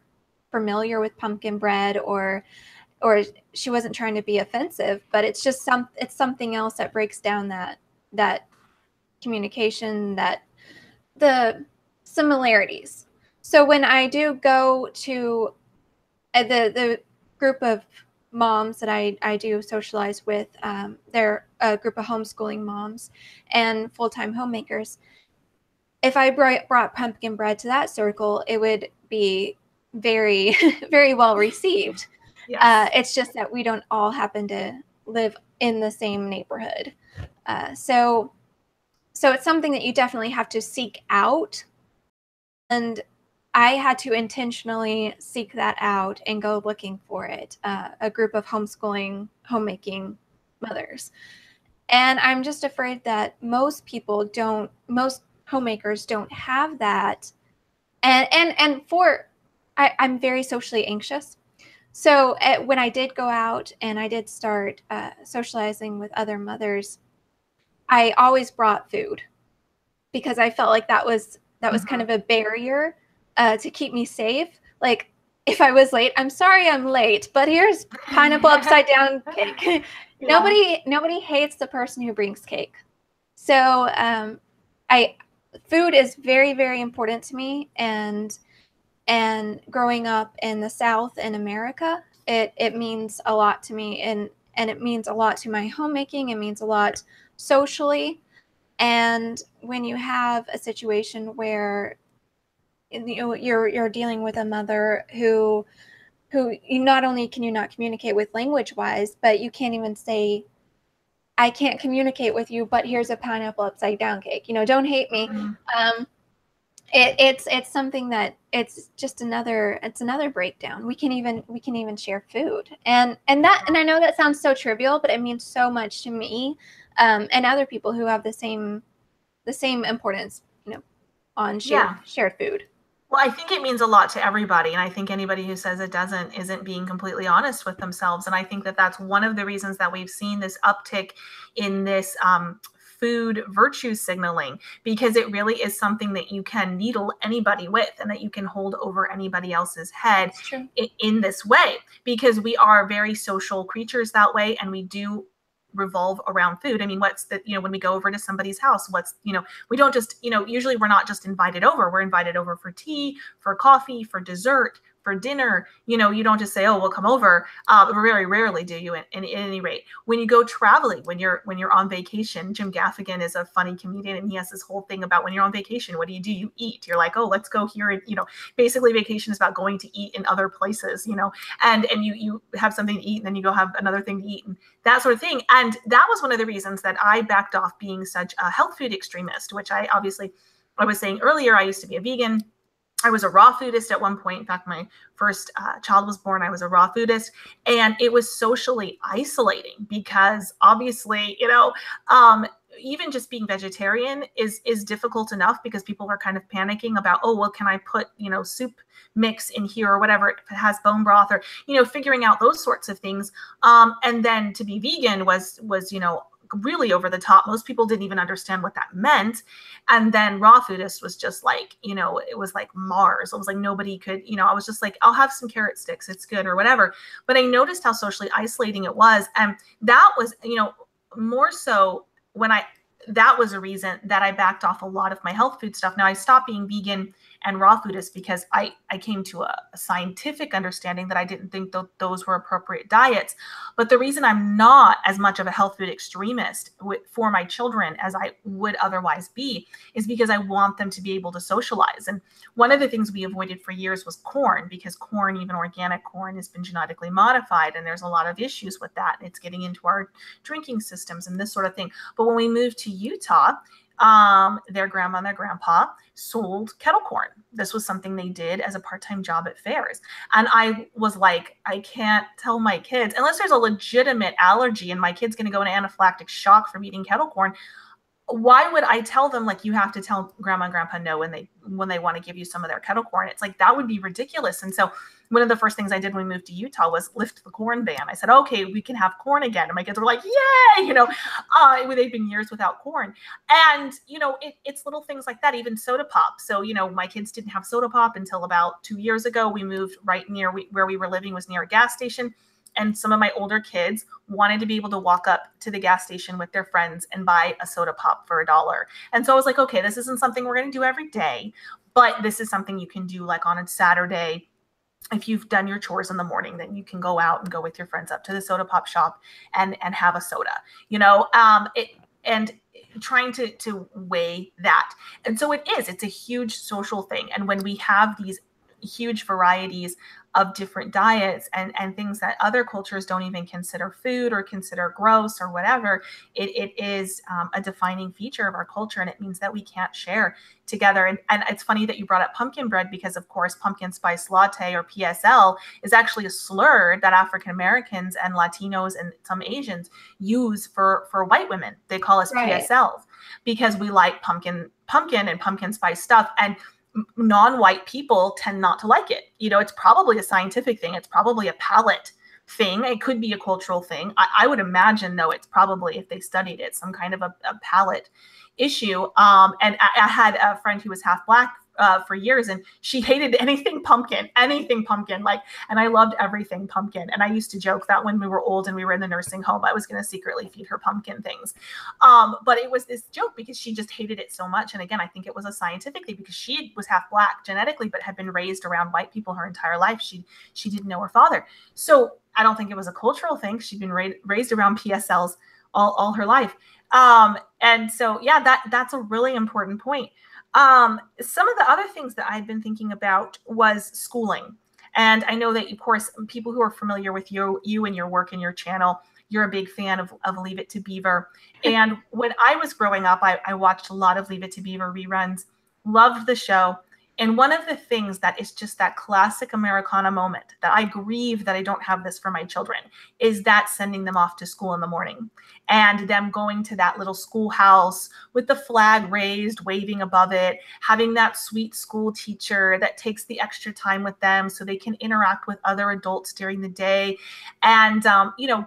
Speaker 2: familiar with pumpkin bread, or she wasn't trying to be offensive, but it's just it's something else that breaks down that communication, that the similarities. So when I do go to the group of moms that I do socialize with, they're a group of homeschooling moms and full-time homemakers. If I brought pumpkin bread to that circle, it would be very, very well received.
Speaker 1: Yes.
Speaker 2: It's just that we don't all happen to live in the same neighborhood. So it's something that you definitely have to seek out. And I had to intentionally seek that out and go looking for it, a group of homeschooling, homemaking mothers. And I'm just afraid that most homemakers don't have that. I'm very socially anxious. So when I did go out and I did start socializing with other mothers, I always brought food, because I felt like that was kind of a barrier to keep me safe. Like, if I was late, I'm sorry I'm late, but here's pineapple upside down cake.
Speaker 1: Yeah.
Speaker 2: Nobody hates the person who brings cake. So food is very, very important to me, and growing up in the South in America, it means a lot to me, and it means a lot to my homemaking. It means a lot socially. And when you have a situation where you're dealing with a mother who you not only can you not communicate with language wise, but you can't even say, I can't communicate with you, but here's a pineapple upside down cake. Don't hate me.
Speaker 1: Mm-hmm.
Speaker 2: It's something that it's another breakdown. We can even share food, and I know that sounds so trivial, but it means so much to me, and other people who have the same importance, on shared food.
Speaker 1: Well, I think it means a lot to everybody. And I think anybody who says it doesn't isn't being completely honest with themselves. And I think that that's one of the reasons that we've seen this uptick in this food virtue signaling, because it really is something that you can needle anybody with and that you can hold over anybody else's head in this way, because we are very social creatures that way. And we do revolve around food. I mean, what's the, when we go over to somebody's house, we don't just, usually we're not just invited over. We're invited over for tea, for coffee, for dessert, for dinner. You don't just say, oh, we'll come over. Very rarely do you, at any rate. When you go traveling, when you're on vacation, Jim Gaffigan is a funny comedian, and he has this whole thing about when you're on vacation, what do? You eat. You're like, oh, let's go here. And, basically vacation is about going to eat in other places, and you have something to eat, and then you go have another thing to eat, and that sort of thing. And that was one of the reasons that I backed off being such a health food extremist, which I was saying earlier. I used to be a vegan. I was a raw foodist at one point. In fact, my first child was born, I was a raw foodist, and it was socially isolating because obviously, even just being vegetarian is difficult enough because people are kind of panicking about, oh, well, can I put, soup mix in here or whatever, if it has bone broth, or, figuring out those sorts of things. And then to be vegan was, really over the top. Most people didn't even understand what that meant. And then raw foodist was just like, it was like Mars. It was like nobody could, I was just like, I'll have some carrot sticks, it's good, or whatever. But I noticed how socially isolating it was. And that was, more so that was a reason that I backed off a lot of my health food stuff. Now I stopped being vegan and raw foodist because I came to a scientific understanding that I didn't think those were appropriate diets. But the reason I'm not as much of a health food extremist for my children as I would otherwise be is because I want them to be able to socialize. And one of the things we avoided for years was corn, because corn, even organic corn, has been genetically modified. And there's a lot of issues with that. It's getting into our drinking systems and this sort of thing. But when we moved to Utah, their grandma and their grandpa sold kettle corn. This was something they did as a part-time job at fairs. And I was like, I can't tell my kids, unless there's a legitimate allergy and my kid's going to go into anaphylactic shock from eating kettle corn. Why would I tell them, like, you have to tell grandma and grandpa no when they want to give you some of their kettle corn? It's like, that would be ridiculous. And so one of the first things I did when we moved to Utah was lift the corn ban. I said, okay, we can have corn again. And my kids were like, yay, they've been years without corn. And, it's little things like that, even soda pop. So, my kids didn't have soda pop until about 2 years ago. We moved right near where we were living was near a gas station. And some of my older kids wanted to be able to walk up to the gas station with their friends and buy a soda pop for $1. And so I was like, okay, this isn't something we're going to do every day, but this is something you can do like on a Saturday. If you've done your chores in the morning, then you can go out and go with your friends up to the soda pop shop and have a soda, and trying to weigh that. And so it's a huge social thing. And when we have these huge varieties of different diets and things that other cultures don't even consider food or consider gross or whatever, it is a defining feature of our culture. And it means that we can't share together. And it's funny that you brought up pumpkin bread, because of course, pumpkin spice latte, or PSL, is actually a slur that African Americans and Latinos and some Asians use for white women. They call us right. PSLs because we like pumpkin and pumpkin spice stuff. And non-white people tend not to like it. It's probably a scientific thing. It's probably a palate thing. It could be a cultural thing. I would imagine, though, it's probably, if they studied it, some kind of a palate issue. And I had a friend who was half Black for years, and she hated anything pumpkin. Like, and I loved everything pumpkin. And I used to joke that when we were old and we were in the nursing home, I was going to secretly feed her pumpkin things. But it was this joke because she just hated it so much. And again, I think it was a scientific thing because she was half Black genetically, but had been raised around white people her entire life. She didn't know her father. So I don't think it was a cultural thing. She'd been raised around PSLs all her life. And so, yeah, that's a really important point. Some of the other things that I've been thinking about was schooling. And I know that, of course, people who are familiar with you and your work and your channel, you're a big fan of Leave It to Beaver. And when I was growing up, I watched a lot of Leave It to Beaver reruns, loved the show. And one of the things that is just that classic Americana moment that I grieve that I don't have this for my children is that sending them off to school in the morning and them going to that little schoolhouse with the flag raised, waving above it, having that sweet school teacher that takes the extra time with them so they can interact with other adults during the day, and,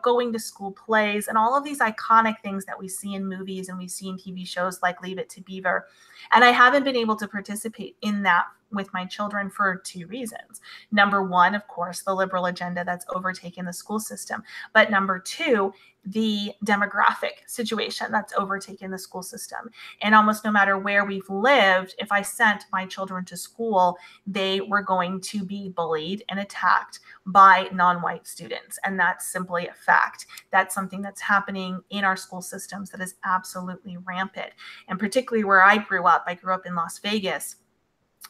Speaker 1: going to school plays and all of these iconic things that we see in movies and we see in TV shows like Leave It to Beaver. And I haven't been able to participate in that with my children for two reasons. Number one, of course, the liberal agenda that's overtaken the school system. But number two, the demographic situation that's overtaken the school system. And almost no matter where we've lived, if I sent my children to school, they were going to be bullied and attacked by non-white students. And that's simply a fact. That's something that's happening in our school systems that is absolutely rampant. And particularly where I grew up in Las Vegas.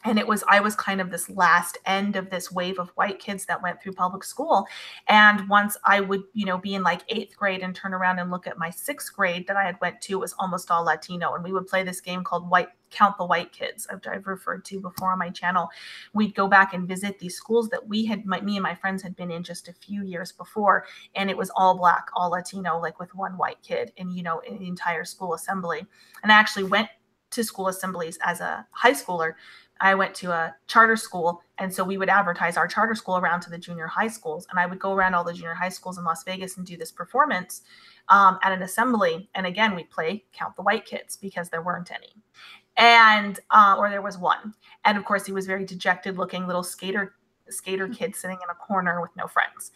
Speaker 1: And I was kind of this last end of this wave of white kids that went through public school. And once I would, be in like 8th grade and turn around and look at my 6th grade that I had went to, it was almost all Latino. And we would play this game called Count the White kids, I've referred to before on my channel. We'd go back and visit these schools that me and my friends had been in just a few years before, and it was all Black, all Latino, like with one white kid in, in the entire school assembly. And I actually went to school assemblies as a high schooler. I went to a charter school, and so we would advertise our charter school around to the junior high schools, and I would go around all the junior high schools in Las Vegas and do this performance at an assembly. And again, we'd play Count the White Kids because there weren't any, and or there was one, and of course he was very dejected looking little skater kid sitting in a corner with no friends.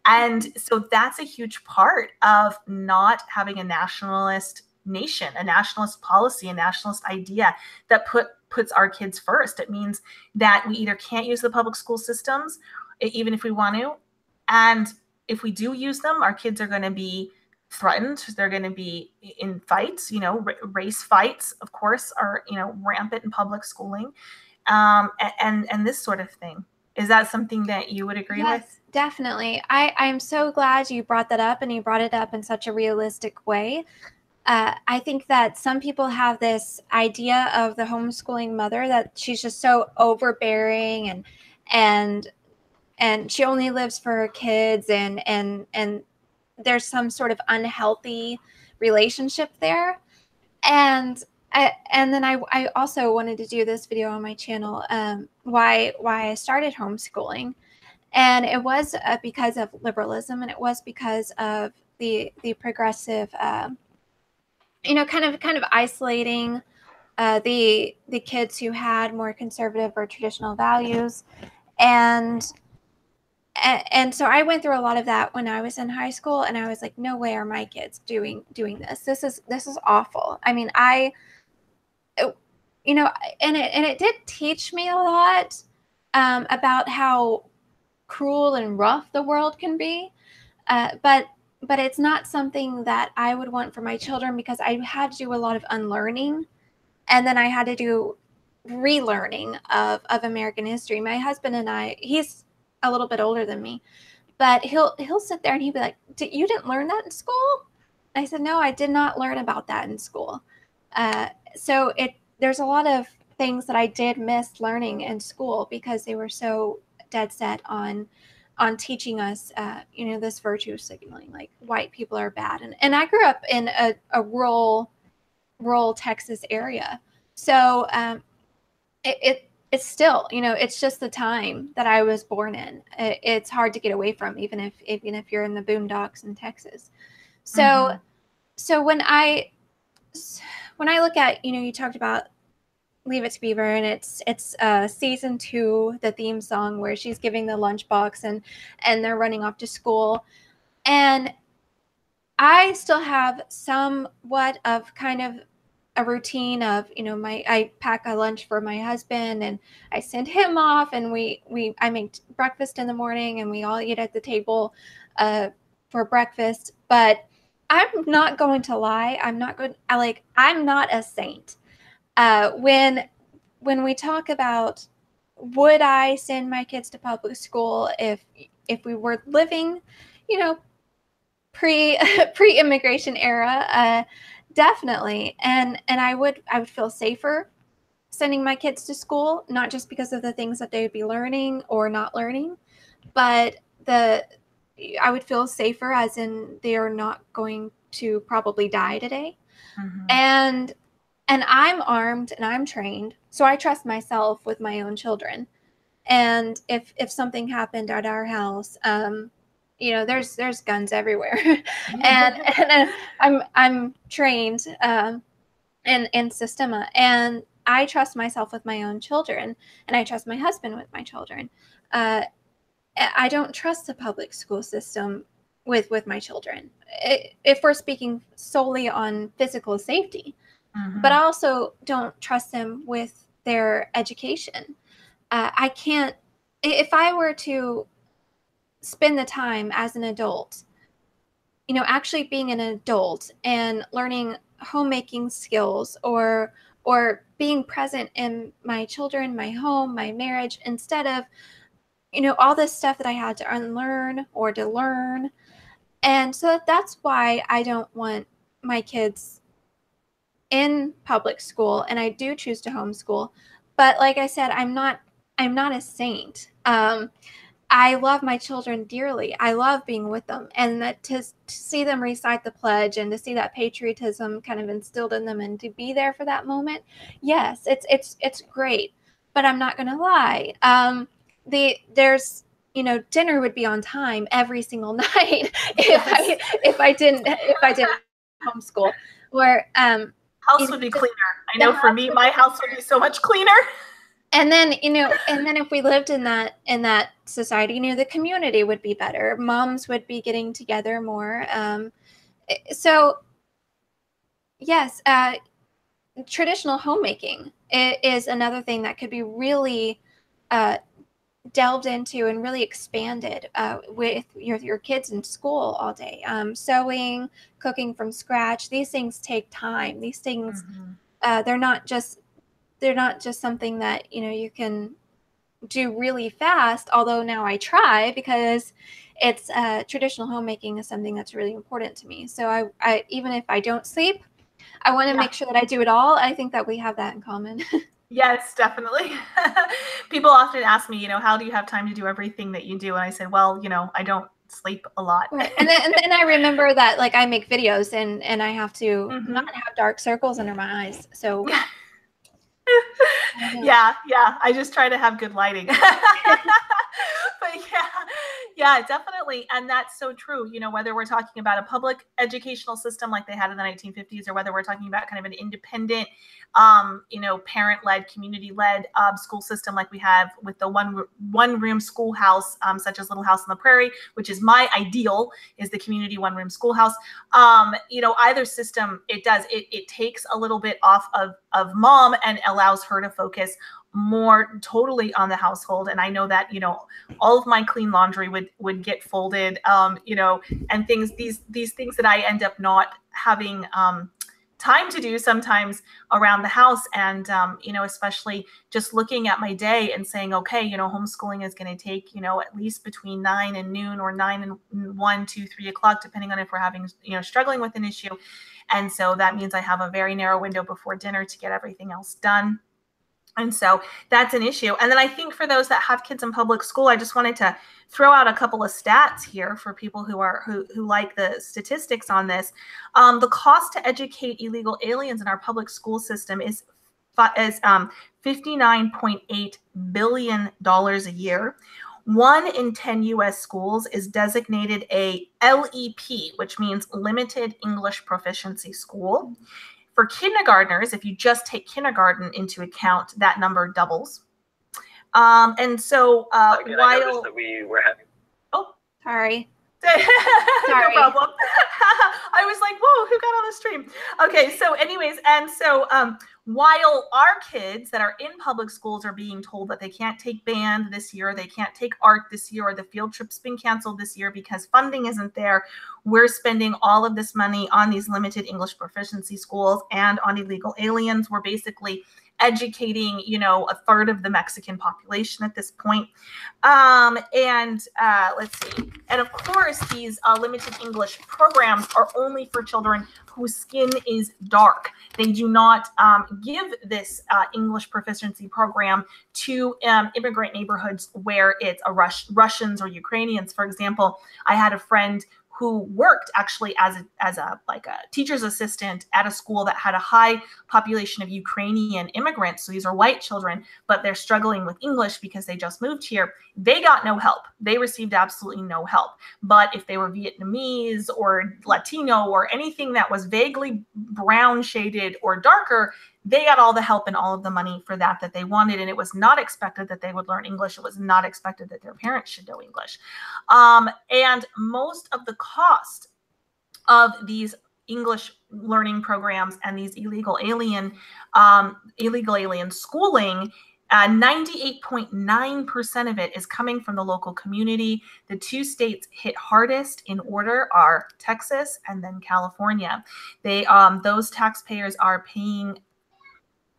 Speaker 1: And so that's a huge part of not having a nationalist nation, a nationalist policy, a nationalist idea that puts our kids first. It means that we either can't use the public school systems, even if we want to, and if we do use them, our kids are going to be threatened. They're going to be in fights. Race fights, of course, are rampant in public schooling, and this sort of thing. Is that something that you would agree with?
Speaker 2: Yes, definitely. I'm so glad you brought that up, and you brought it up in such a realistic way. I think that some people have this idea of the homeschooling mother that she's just so overbearing and she only lives for her kids, and there's some sort of unhealthy relationship there. And then I also wanted to do this video on my channel, why I started homeschooling. And it was because of liberalism, and it was because of the progressive, kind of isolating the kids who had more conservative or traditional values. And so I went through a lot of that when I was in high school, and I was like, no way are my kids doing this. This is awful. I mean, and it did teach me a lot about how cruel and rough the world can be. But it's not something that I would want for my children, because I had to do a lot of unlearning, and then I had to do relearning of American history. My husband and I, he's a little bit older than me, but he'll sit there and he'd be like, you didn't learn that in school? I said, no, I did not learn about that in school. So there's a lot of things that I did miss learning in school because they were so dead set on teaching us, this virtue signaling, like white people are bad. And I grew up in a rural Texas area. So it's still, it's just the time that I was born in. It's hard to get away from, even if you're in the boondocks in Texas. So, mm-hmm. So when I look at, you talked about Leave It to Beaver, and it's season 2, the theme song where she's giving the lunchbox and they're running off to school. And I still have somewhat of kind of a routine of, I pack a lunch for my husband and I send him off, and I make breakfast in the morning and we all eat at the table for breakfast. But I'm not going to lie. I'm not a saint. When we talk about, would I send my kids to public school if we were living, pre-immigration era, definitely. And I would feel safer sending my kids to school, not just because of the things that they would be learning or not learning, but I would feel safer as in they are not going to probably die today. Mm-hmm. And I'm armed and I'm trained, so I trust myself with my own children. And if something happened at our house, there's guns everywhere, and I'm trained in Systema, and I trust myself with my own children, and I trust my husband with my children. I don't trust the public school system with my children, if we're speaking solely on physical safety. Mm-hmm. But I also don't trust them with their education. I can't, if I were to spend the time as an adult, actually being an adult and learning homemaking skills or being present in my children, my home, my marriage, instead of, all this stuff that I had to unlearn or to learn. And so that's why I don't want my kids in public school, and I do choose to homeschool. But like I said, I'm not a saint. I love my children dearly. I love being with them, and that to see them recite the pledge and to see that patriotism kind of instilled in them and to be there for that moment. Yes, it's great, but I'm not going to lie. There's, dinner would be on time every single night if I didn't homeschool, or
Speaker 1: house would be cleaner. I know for me, my house would be so much cleaner.
Speaker 2: And then, if we lived in that society, the community would be better. Moms would be getting together more. So yes, traditional homemaking is another thing that could be really delved into and really expanded with your kids in school all day. Sewing, cooking from scratch, these things take time. These things, they're not just something that you can do really fast, although now I try, because it's traditional homemaking is something that's really important to me. So I even if I don't sleep, I want to make sure that I do it all. I think that we have that in common.
Speaker 1: Yes, definitely. People often ask me, how do you have time to do everything that you do? And I said, well, I don't sleep a lot.
Speaker 2: Right. And then I remember that, like, I make videos and I have to not have dark circles under my eyes. So
Speaker 1: yeah, I just try to have good lighting. But yeah, definitely. And that's so true. Whether we're talking about a public educational system like they had in the 1950s, or whether we're talking about kind of an independent, parent-led, community-led school system like we have with the one-room schoolhouse, such as Little House on the Prairie, which is my ideal, is the community one-room schoolhouse. Either system, it takes a little bit off of mom and allows her to focus more totally on the household. And I know that, all of my clean laundry would get folded, and these things that I end up not having time to do sometimes around the house. And, especially just looking at my day and saying, okay, homeschooling is going to take, at least between 9 and noon, or 9 and 1, 2, 3 o'clock, depending on if we're having, struggling with an issue. And so that means I have a very narrow window before dinner to get everything else done. And so that's an issue. And then I think for those that have kids in public school, I just wanted to throw out a couple of stats here for people who like the statistics on this. The cost to educate illegal aliens in our public school system is $59.8 billion a year. 1 in 10 U.S. schools is designated a LEP, which means Limited English Proficiency School. For kindergartners, if you just take kindergarten into account, that number doubles. And so
Speaker 3: I noticed that we were having...
Speaker 2: Oh, sorry.
Speaker 1: No problem. I was like, whoa, who got on the stream? Okay, so anyways, and so while our kids that are in public schools are being told that they can't take band this year, they can't take art this year, or the field trip's been canceled this year because funding isn't there, we're spending all of this money on these limited English proficiency schools and on illegal aliens. We're basically educating, a third of the Mexican population at this point. Let's see. And of course, these limited English programs are only for children whose skin is dark. They do not give this English proficiency program to immigrant neighborhoods where it's Russians or Ukrainians. For example, I had a friend who worked actually as a teacher's assistant at a school that had a high population of Ukrainian immigrants. So these are white children, but they're struggling with English because they just moved here. They got no help. They received absolutely no help. But if they were Vietnamese or Latino or anything that was vaguely brown shaded or darker, they got all the help and all of the money for that they wanted. And it was not expected that they would learn English. It was not expected that their parents should know English. And most of the cost of these English learning programs and these illegal alien schooling, 98.9% of it is coming from the local community. The 2 states hit hardest in order are Texas and then California. Those taxpayers are paying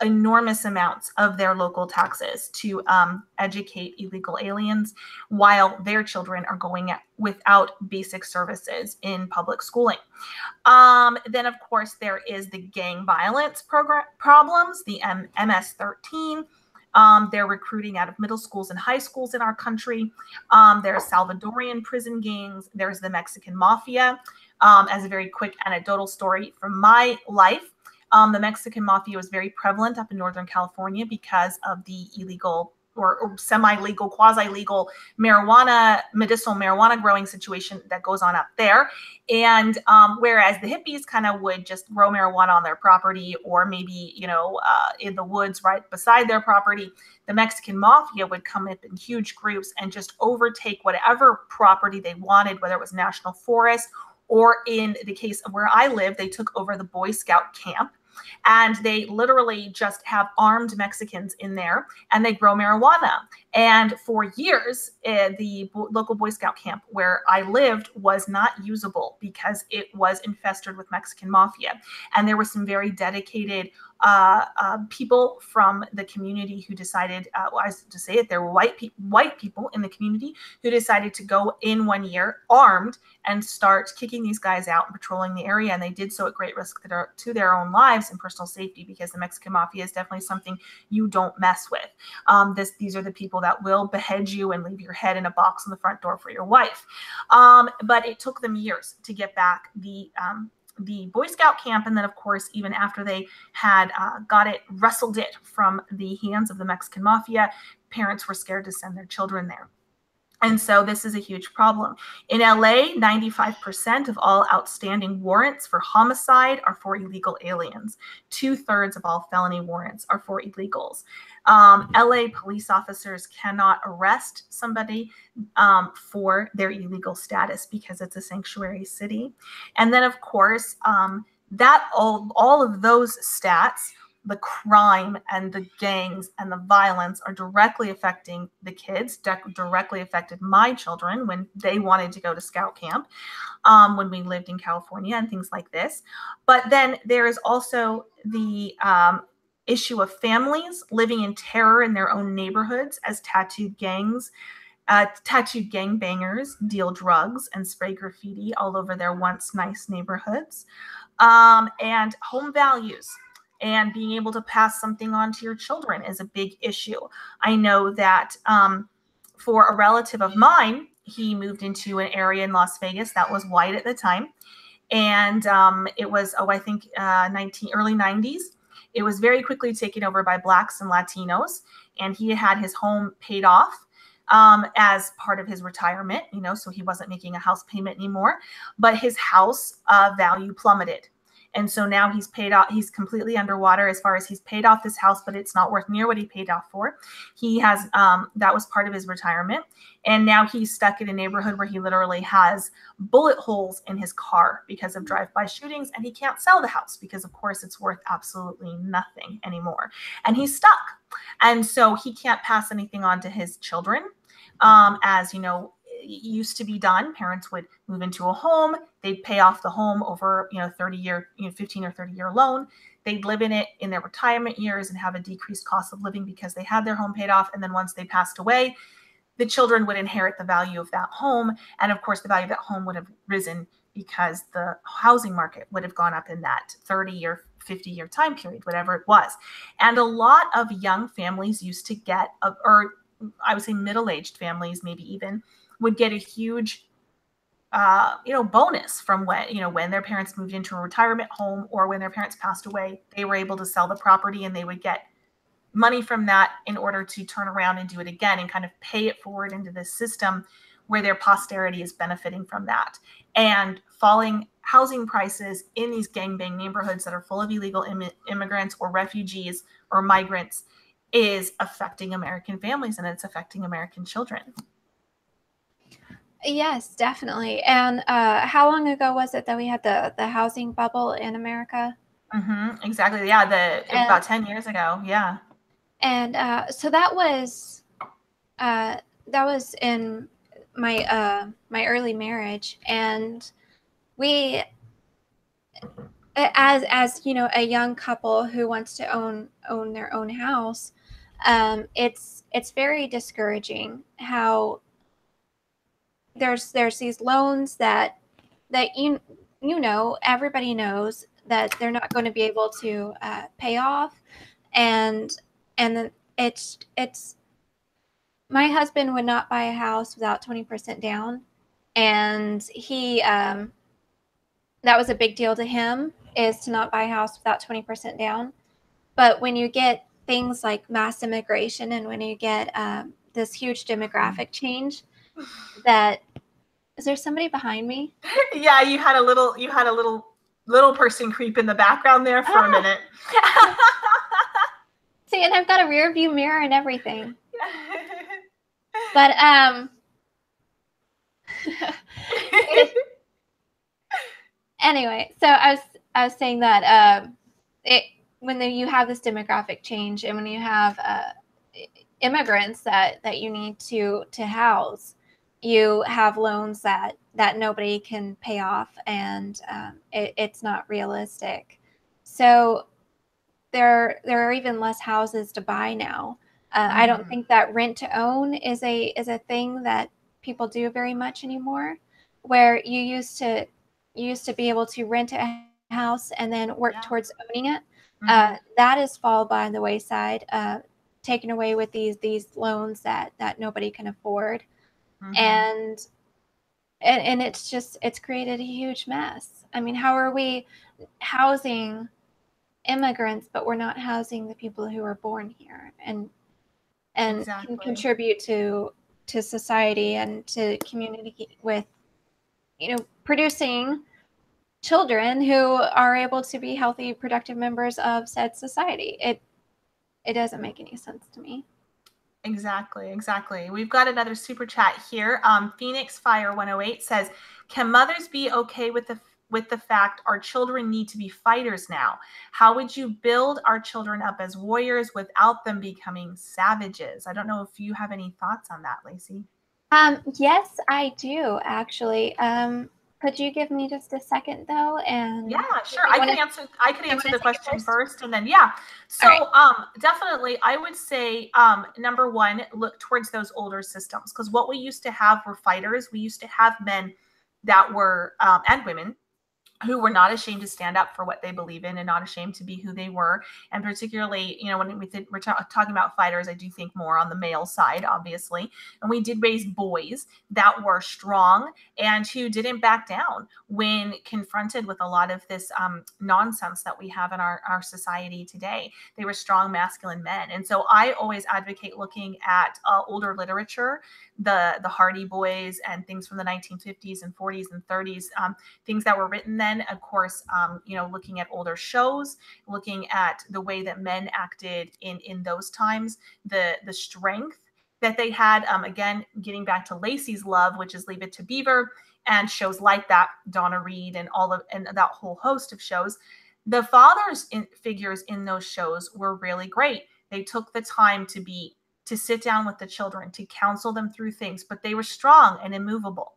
Speaker 1: enormous amounts of their local taxes to educate illegal aliens while their children are going without basic services in public schooling. Then, of course, there is the gang violence problems, the MS-13. They're recruiting out of middle schools and high schools in our country. There's Salvadorian prison gangs. There's the Mexican mafia. As a very quick anecdotal story from my life, the Mexican mafia was very prevalent up in Northern California because of the illegal or semi-legal, quasi-legal medicinal marijuana growing situation that goes on up there. And whereas the hippies kind of would just grow marijuana on their property or maybe, in the woods right beside their property, the Mexican mafia would come up in huge groups and just overtake whatever property they wanted, whether it was national forest or in the case of where I live, they took over the Boy Scout camp. And they literally just have armed Mexicans in there and they grow marijuana. And for years, the local Boy Scout camp where I lived was not usable because it was infested with Mexican mafia. And there were some very dedicated people from the community who decided, to say it, there were white people in the community who decided to go in one year armed and start kicking these guys out and patrolling the area. And they did so at great risk to their own lives and personal safety, because the Mexican mafia is definitely something you don't mess with. These are the people that will behead you and leave your head in a box on the front door for your wife. But it took them years to get back the Boy Scout camp. And then, of course, even after they had wrestled it from the hands of the Mexican mafia, parents were scared to send their children there. And so this is a huge problem. In LA, 95% of all outstanding warrants for homicide are for illegal aliens. 2/3 of all felony warrants are for illegals. LA police officers cannot arrest somebody for their illegal status because it's a sanctuary city. And then, of course, that all of those stats, the crime and the gangs and the violence, are directly affecting the kids, directly affected my children when they wanted to go to scout camp, when we lived in California and things like this. But then there is also the issue of families living in terror in their own neighborhoods as tattooed gangbangers deal drugs and spray graffiti all over their once nice neighborhoods. And home values and being able to pass something on to your children is a big issue. I know that for a relative of mine, he moved into an area in Las Vegas that was white at the time. And it was, I think, early 90s. It was very quickly taken over by Blacks and Latinos. And he had his home paid off as part of his retirement, so he wasn't making a house payment anymore. But his house value plummeted. And so now he's paid off. He's completely underwater as far as he's paid off this house, but it's not worth near what he paid off for. He has, that was part of his retirement. And now he's stuck in a neighborhood where he literally has bullet holes in his car because of drive-by shootings. And he can't sell the house because, of course, it's worth absolutely nothing anymore. And he's stuck. And so he can't pass anything on to his children. As used to be done. Parents would move into a home. They'd pay off the home over, 15 or 30 year loan. They'd live in it in their retirement years and have a decreased cost of living because they had their home paid off. And then once they passed away, the children would inherit the value of that home. And of course, the value of that home would have risen because the housing market would have gone up in that 30 or 50-year time period, whatever it was. And a lot of young families used to get, or I would say middle-aged families, maybe even, would get a huge, bonus from when their parents moved into a retirement home or when their parents passed away. They were able to sell the property and they would get money from that in order to turn around and do it again and kind of pay it forward into this system where their posterity is benefiting from that. And falling housing prices in these gangbang neighborhoods that are full of illegal immigrants or refugees or migrants is affecting American families, and it's affecting American children.
Speaker 2: Yes, definitely. And how long ago was it that we had the housing bubble in America?
Speaker 1: Mm-hmm, exactly. Yeah, about 10 years ago. Yeah.
Speaker 2: And so that was in my my early marriage, and as you know, a young couple who wants to own their own house, it's very discouraging how there's these loans that you know, everybody knows that they're not going to be able to pay off, and then it's my husband would not buy a house without 20% down, and he that was a big deal to him, is to not buy a house without 20% down. But when you get things like mass immigration, and when you get this huge demographic change, that is there somebody behind me?
Speaker 1: Yeah, you had a little person creep in the background there for a minute.
Speaker 2: See, and I've got a rear view mirror and everything. But anyway, so I was saying that when you have this demographic change, and when you have immigrants that you need to house, you have loans that nobody can pay off, and it's not realistic. So there are even less houses to buy now. I don't think that rent to own is a thing that people do very much anymore, where you used to be able to rent a house and then work towards owning it. That is fall by the wayside, taken away with these loans that nobody can afford. And it's created a huge mess. I mean, how are we housing immigrants, but we're not housing the people who are born here and can contribute to society and to community with, you know, producing children who are able to be healthy, productive members of said society? It doesn't make any sense to me.
Speaker 1: Exactly. We've got another super chat here. Phoenix Fire 108 says, "Can mothers be okay with the fact our children need to be fighters now? How would you build our children up as warriors without them becoming savages?" I don't know if you have any thoughts on that, Lacey.
Speaker 2: Yes, I do actually. Could you give me just a second though? And
Speaker 1: yeah, sure. I can answer the question first, and then yeah. So definitely I would say number one, look towards those older systems, because what we used to have were fighters. We used to have men that were and women who were not ashamed to stand up for what they believe in and not ashamed to be who they were. And particularly, you know, when we're talking about fighters, I do think more on the male side, obviously. And we did raise boys that were strong and who didn't back down when confronted with a lot of this nonsense that we have in our society today. They were strong, masculine men. And so I always advocate looking at older literature, the Hardy Boys and things from the 1950s and 40s and 30s, things that were written then. Of course, you know, looking at older shows, looking at the way that men acted in those times, the strength that they had. Again, getting back to Lacey's love, which is Leave It to Beaver, and shows like that, Donna Reed, and that whole host of shows. The figures in those shows were really great. They took the time to sit down with the children, to counsel them through things, but they were strong and immovable.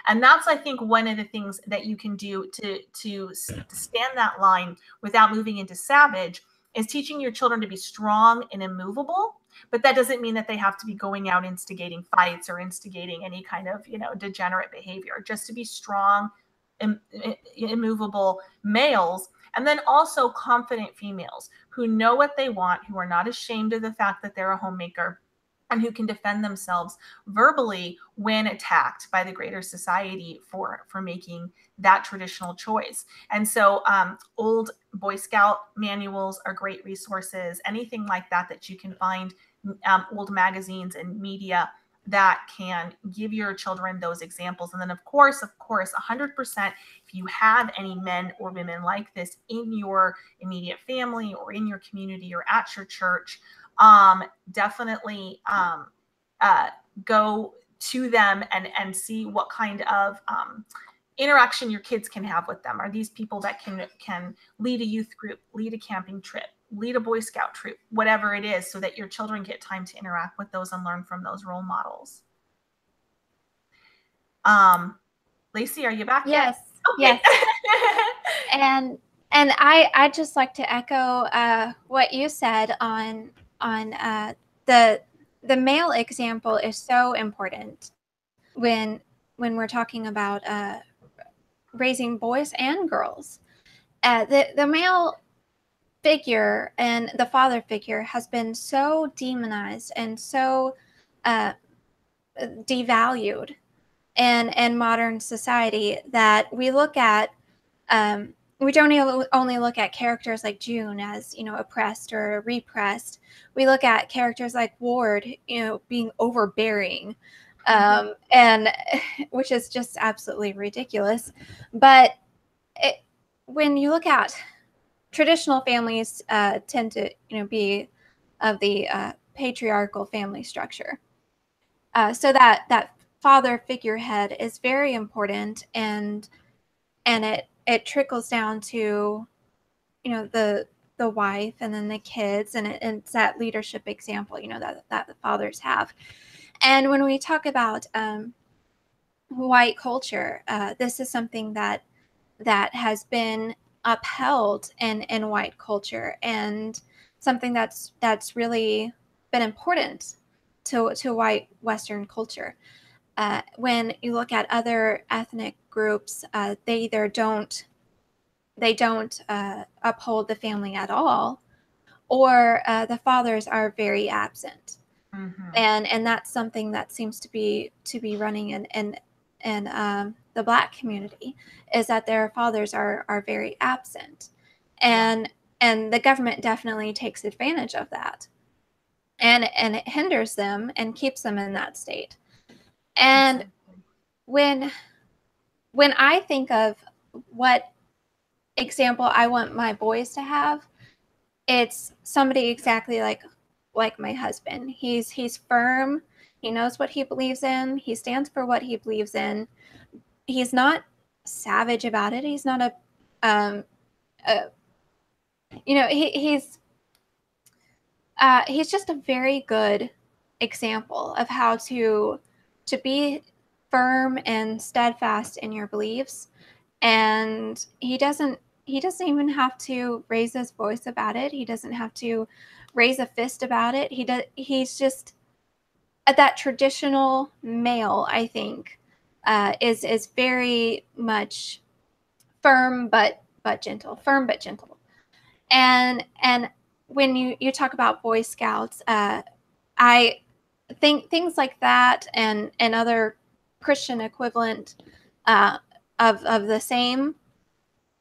Speaker 1: And that's, I think, one of the things that you can do to stand that line without moving into savage is teaching your children to be strong and immovable. But that doesn't mean that they have to be going out instigating fights or instigating any kind of, you know, degenerate behavior. Just to be strong, immovable males, and then also confident females who know what they want, who are not ashamed of the fact that they're a homemaker, and who can defend themselves verbally when attacked by the greater society for making that traditional choice. And so old Boy Scout manuals are great resources, anything like that you can find, old magazines and media that can give your children those examples. And then of course, 100%, if you have any men or women like this in your immediate family or in your community or at your church, definitely go to them and see what kind of interaction your kids can have with them. Are these people that can lead a youth group, lead a camping trip, lead a Boy Scout troop, whatever it is, so that your children get time to interact with those and learn from those role models. Lacey, are you back?
Speaker 2: Yes.
Speaker 1: Okay.
Speaker 2: Yes. And And I'd just like to echo what you said on the male example is so important when we're talking about raising boys and girls. The male figure and the father figure has been so demonized and so devalued in modern society that we look at we don't only look at characters like June as, you know, oppressed or repressed. We look at characters like Ward, you know, being overbearing, and which is just absolutely ridiculous. But when you look at traditional families, tend to, you know, be of the patriarchal family structure. So that father figurehead is very important, and it trickles down to, you know, the wife and then the kids, and it's that leadership example, you know, that the fathers have. And when we talk about white culture, this is something that has been upheld in white culture, and something that's really been important to white Western culture. When you look at other ethnic groups, they either don't uphold the family at all, or the fathers are very absent. And that's something that seems to be running in the Black community, is that their fathers are very absent, and the government definitely takes advantage of that, and it hinders them and keeps them in that state. And when I think of what example I want my boys to have, it's somebody exactly like my husband. He's firm. He knows what he believes in. He stands for what he believes in. He's not savage about it. He's not you know, he's just a very good example of how to be firm and steadfast in your beliefs. And he doesn't even have to raise his voice about it. He doesn't have to raise a fist about it. He's just that traditional male, I think, is very much firm but gentle, And when you talk about Boy Scouts, I think things like that and other Christian equivalent of the same,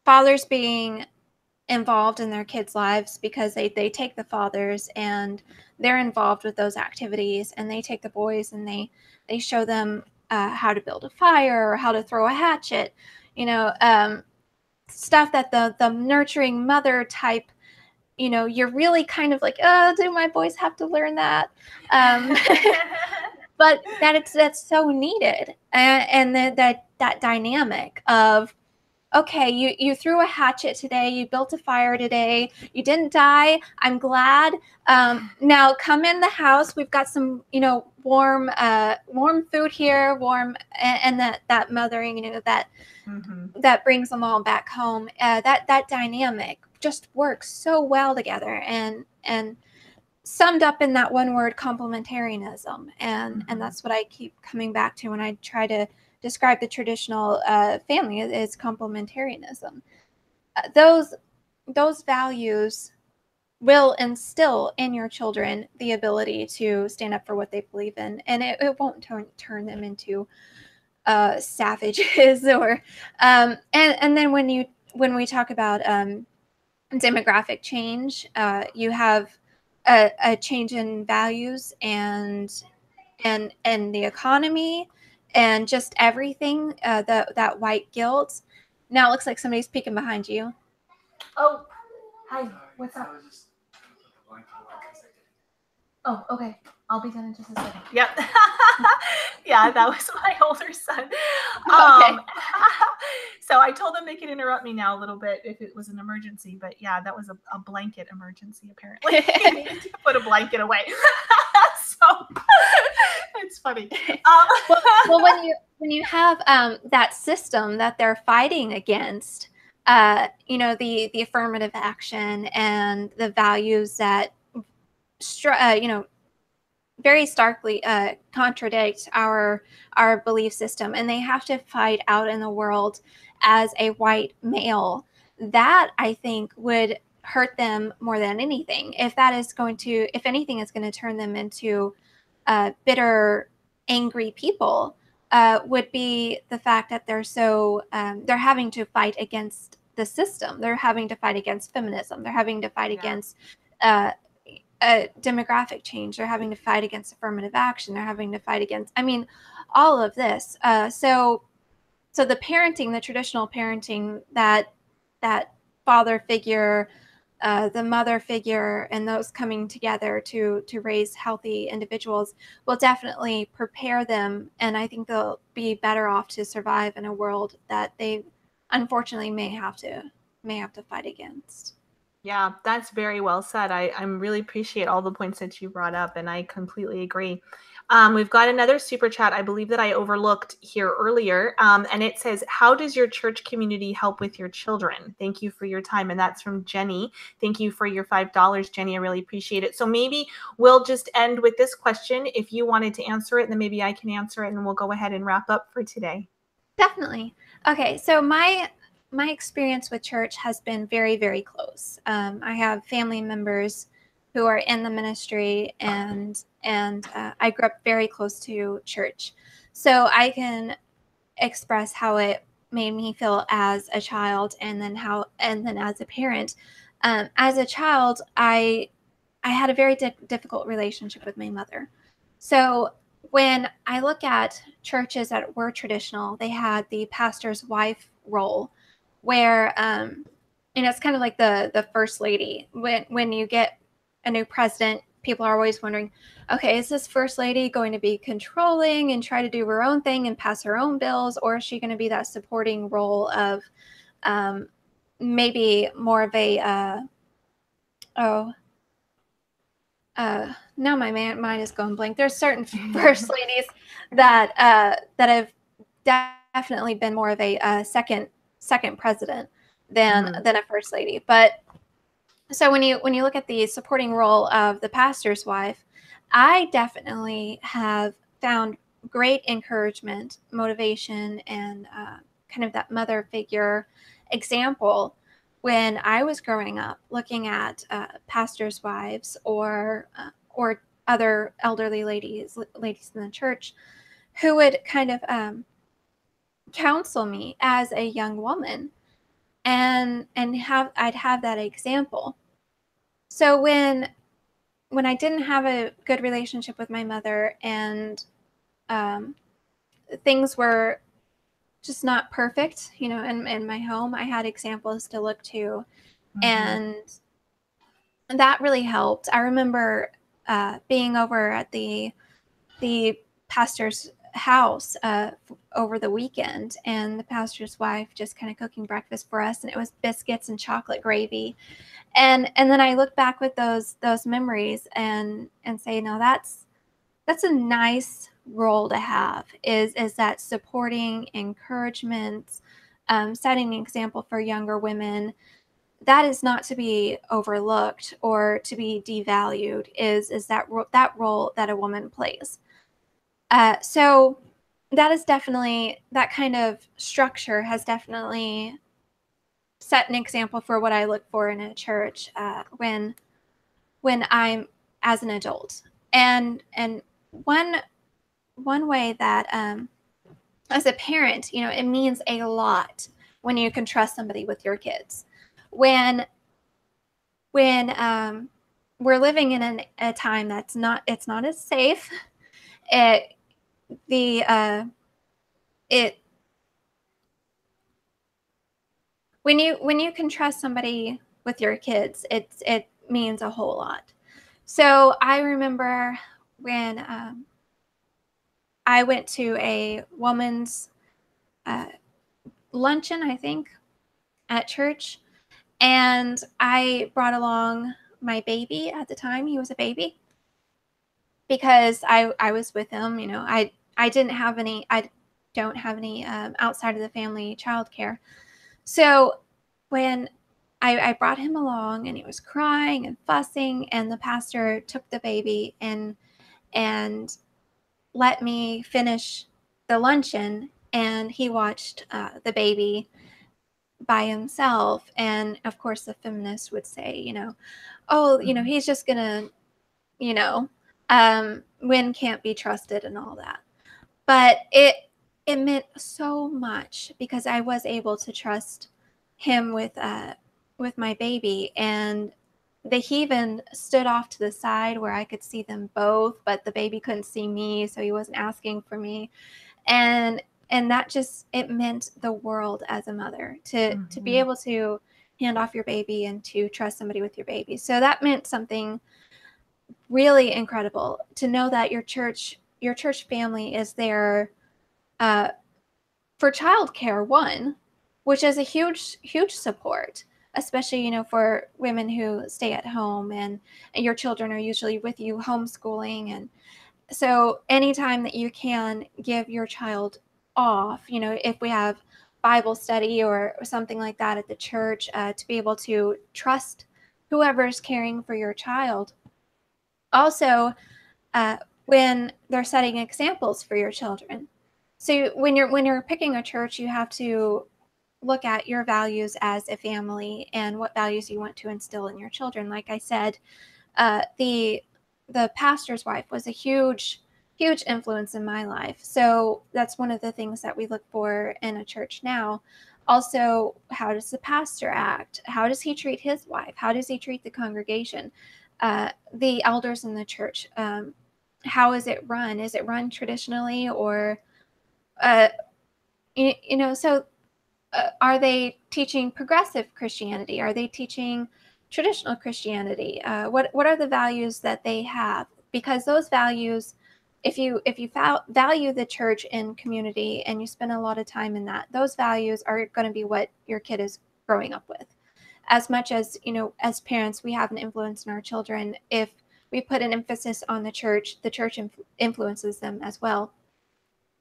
Speaker 2: fathers being involved in their kids' lives, because they take the fathers and they're involved with those activities, and they take the boys and they show them how to build a fire or how to throw a hatchet, you know, stuff that the nurturing mother type, you know, you're really kind of like, oh, do my boys have to learn that? But that's so needed, and that dynamic of, okay, you threw a hatchet today, you built a fire today, you didn't die, I'm glad. Now come in the house, we've got some, you know, warm food here, and that mothering, you know, that brings them all back home. That dynamic just works so well together, and summed up in that one word, complementarianism. And that's what I keep coming back to when I try to describe the traditional family, is complementarianism. Those values will instill in your children the ability to stand up for what they believe in, and it won't turn them into savages or and then when we talk about demographic change, you have a change in values and the economy and just everything, that white guilt. Now it looks like somebody's peeking behind you.
Speaker 1: Oh, hi. What's up? Oh, okay. I'll be done in just a second. Yep. Yeah, that was my older son.
Speaker 2: Okay.
Speaker 1: So I told them they could interrupt me now a little bit if it was an emergency, but yeah, that was a blanket emergency, apparently. He needed to put a blanket away. So it's funny.
Speaker 2: Well, when you have that system that they're fighting against, the affirmative action and the values that, very starkly contradict our belief system, and they have to fight out in the world as a white male. That, I think, would hurt them more than anything. If anything is going to turn them into bitter, angry people, would be the fact that they're having to fight against the system. They're having to fight against feminism. They're having to fight against demographic change. They're having to fight against affirmative action. They're having to fight against, all of this. So the parenting, the traditional parenting, that father figure, the mother figure, and those coming together to raise healthy individuals will definitely prepare them. And I think they'll be better off to survive in a world that they unfortunately may have to fight against.
Speaker 1: Yeah, that's very well said. I really appreciate all the points that you brought up, and I completely agree. We've got another super chat, I believe, that I overlooked here earlier, and it says, how does your church community help with your children? Thank you for your time. And that's from Jenny. Thank you for your $5, Jenny. I really appreciate it. So maybe we'll just end with this question. If you wanted to answer it, then maybe I can answer it, and we'll go ahead and wrap up for today.
Speaker 2: Definitely. Okay, so my experience with church has been very, very close. I have family members who are in the ministry, and I grew up very close to church. So I can express how it made me feel as a child, and then as a parent. As a child, I had a very difficult relationship with my mother. So when I look at churches that were traditional, they had the pastor's wife role, where it's kind of like the first lady. When you get a new president, people are always wondering, okay, is this first lady going to be controlling and try to do her own thing and pass her own bills, or is she going to be that supporting role of maybe more of a now my mind is going blank. There's certain first ladies that have definitely been more of a second president than a first lady. But so when you look at the supporting role of the pastor's wife, I definitely have found great encouragement, motivation, and kind of that mother figure example when I was growing up, looking at pastors' wives or other elderly ladies in the church who would kind of counsel me as a young woman, and I'd have that example. So when I didn't have a good relationship with my mother, and things were just not perfect, in my home, I had examples to look to, and that really helped. I remember being over at the pastor's house over the weekend, and the pastor's wife just kind of cooking breakfast for us, and it was biscuits and chocolate gravy, and then I look back with those memories and say, no, that's a nice role to have, is that supporting encouragement, setting an example for younger women. That is not to be overlooked or to be devalued, is that role that a woman plays. So that is definitely, that kind of structure has definitely set an example for what I look for in a church when I'm as an adult. And one way that as a parent, it means a lot when you can trust somebody with your kids. When we're living in a time it's not as safe, when you can trust somebody with your kids, it means a whole lot. So I remember when I went to a woman's luncheon, I think, at church, and I brought along my baby. At the time, he was a baby, because I was with him. I don't have any outside of the family childcare. So when I brought him along and he was crying and fussing, and the pastor took the baby and let me finish the luncheon, and he watched the baby by himself. And of course the feminists would say, oh, he's just gonna, Wynn can't be trusted and all that. But it meant so much because I was able to trust him with my baby, and he even stood off to the side where I could see them both, but the baby couldn't see me, so he wasn't asking for me. And that just, it meant the world as a mother to be able to hand off your baby and to trust somebody with your baby. So that meant something really incredible, to know that your church family is there for childcare, one, which is a huge support, especially for women who stay at home and your children are usually with you homeschooling. And so anytime that you can give your child off, if we have Bible study or something like that at the church, to be able to trust whoever's caring for your child. Also, when they're setting examples for your children. So when you're picking a church, you have to look at your values as a family and what values you want to instill in your children. Like I said, the pastor's wife was a huge influence in my life. So that's one of the things that we look for in a church now. Also, how does the pastor act? How does he treat his wife? How does he treat the congregation? The elders in the church, how is it run? Is it run traditionally, or, so are they teaching progressive Christianity? Are they teaching traditional Christianity? What are the values that they have? Because those values, if you value the church and community and you spend a lot of time in that, those values are going to be what your kid is growing up with. As much as, as parents, we have an influence in our children. If we put an emphasis on the church influences them as well.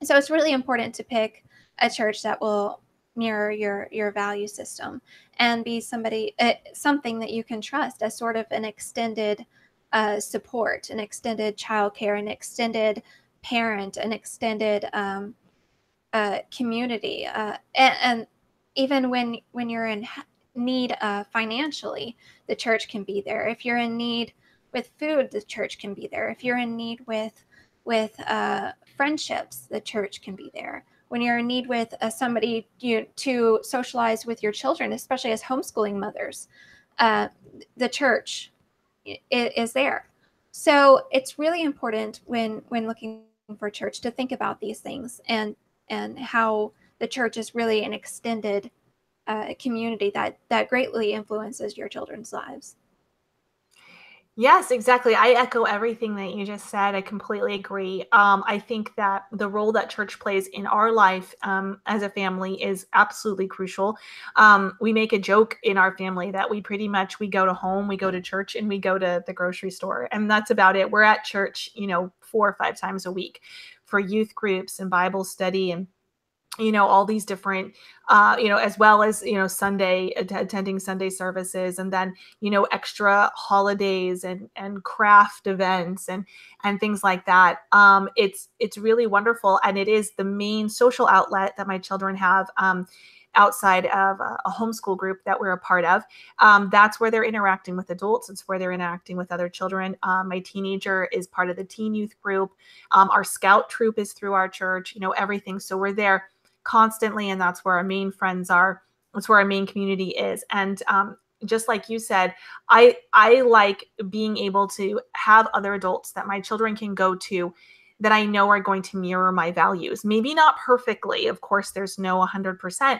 Speaker 2: So it's really important to pick a church that will mirror your value system and be something that you can trust as sort of an extended support, an extended childcare, an extended parent, an extended community. And even when you're in need financially, the church can be there. If you're in need with food, the church can be there. If you're in need with friendships, the church can be there. When you're in need with somebody to socialize with your children, especially as homeschooling mothers, the church is there. So it's really important when looking for church to think about these things and how the church is really an extended community that greatly influences your children's lives.
Speaker 1: Yes, exactly. I echo everything that you just said. I completely agree. I think that the role that church plays in our life as a family is absolutely crucial. We make a joke in our family that we go to home, we go to church, and we go to the grocery store. And that's about it. We're at church, 4 or 5 times a week for youth groups and Bible study and all these different, as well as, attending Sunday services, and then, extra holidays and craft events and things like that. It's really wonderful. And it is the main social outlet that my children have, outside of a homeschool group that we're a part of. That's where they're interacting with adults. It's where they're interacting with other children. My teenager is part of the teen youth group. Our scout troop is through our church, everything. So we're there constantly, and that's where our main friends are. That's where our main community is. And just like you said, I like being able to have other adults that my children can go to that I know are going to mirror my values. Maybe not perfectly, of course, there's no 100%,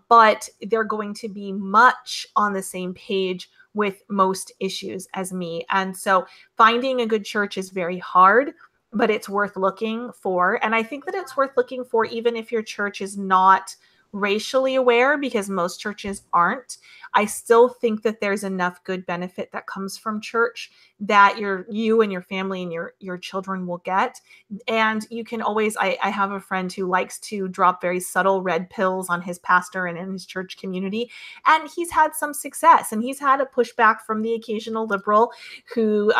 Speaker 1: but they're going to be much on the same page with most issues as me. And so finding a good church is very hard, but it's worth looking for. And I think that it's worth looking for even if your church is not racially aware, because most churches aren't. I still think that there's enough good benefit that comes from church that you and your family and your children will get. And you can always, I have a friend who likes to drop very subtle red pills on his pastor and in his church community. And he's had some success, and he's had a pushback from the occasional liberal who,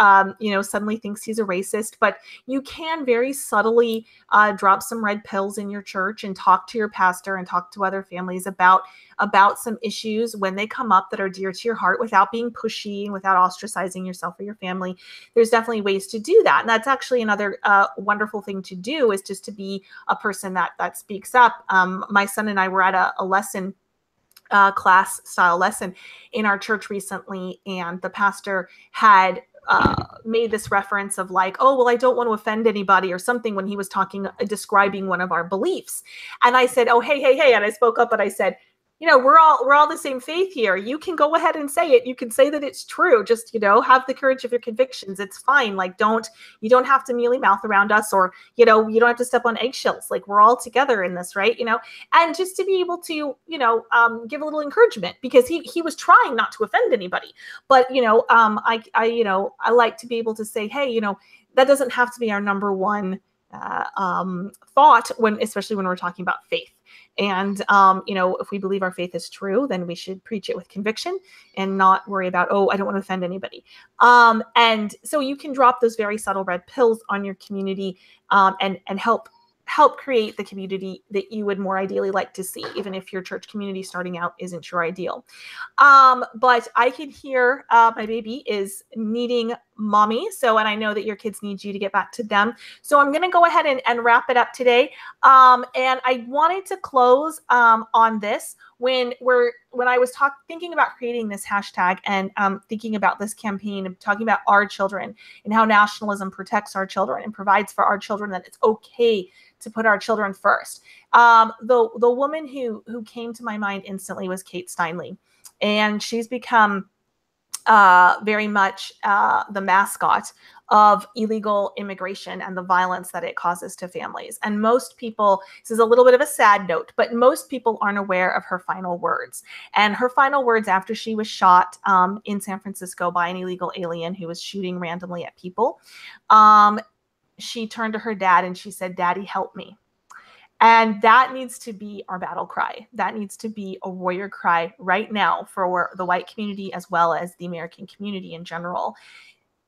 Speaker 1: suddenly thinks he's a racist. But you can very subtly drop some red pills in your church and talk to your pastor and talk to other families about some issues when they come up that are dear to your heart, without being pushy and without ostracizing yourself or your family. There's definitely ways to do that. And that's actually another wonderful thing to do, is just to be a person that speaks up. My son and I were at a lesson, class style lesson in our church recently, and the pastor had made this reference of like, oh, well, I don't want to offend anybody or something, when he was describing one of our beliefs. And I said, oh, hey. And I spoke up and I said, we're all the same faith here. You can go ahead and say it. You can say that it's true. Just, have the courage of your convictions. It's fine. Like, you don't have to mealy mouth around us, or, you don't have to step on eggshells. Like, we're all together in this, right? And just to be able to, give a little encouragement, because he was trying not to offend anybody. But, I like to be able to say, hey, that doesn't have to be our number one thought, especially when we're talking about faith. And, if we believe our faith is true, then we should preach it with conviction and not worry about, oh, I don't want to offend anybody. And so you can drop those very subtle red pills on your community, and help create the community that you would more ideally like to see, even if your church community starting out isn't your ideal. But I can hear my baby is needing mommy. And I know that your kids need you to get back to them. So I'm going to go ahead and wrap it up today. And I wanted to close on this when I was thinking about creating this hashtag, and thinking about this campaign and talking about our children and how nationalism protects our children and provides for our children, that it's okay to put our children first. The woman who came to my mind instantly was Kate Steinle, and she's become very much the mascot of illegal immigration and the violence that it causes to families. And most people, this is a little bit of a sad note, but most people aren't aware of her final words. And her final words after she was shot in San Francisco by an illegal alien who was shooting randomly at people, she turned to her dad and she said, "Daddy, help me." And that needs to be our battle cry. That needs to be a warrior cry right now for the white community, as well as the American community in general.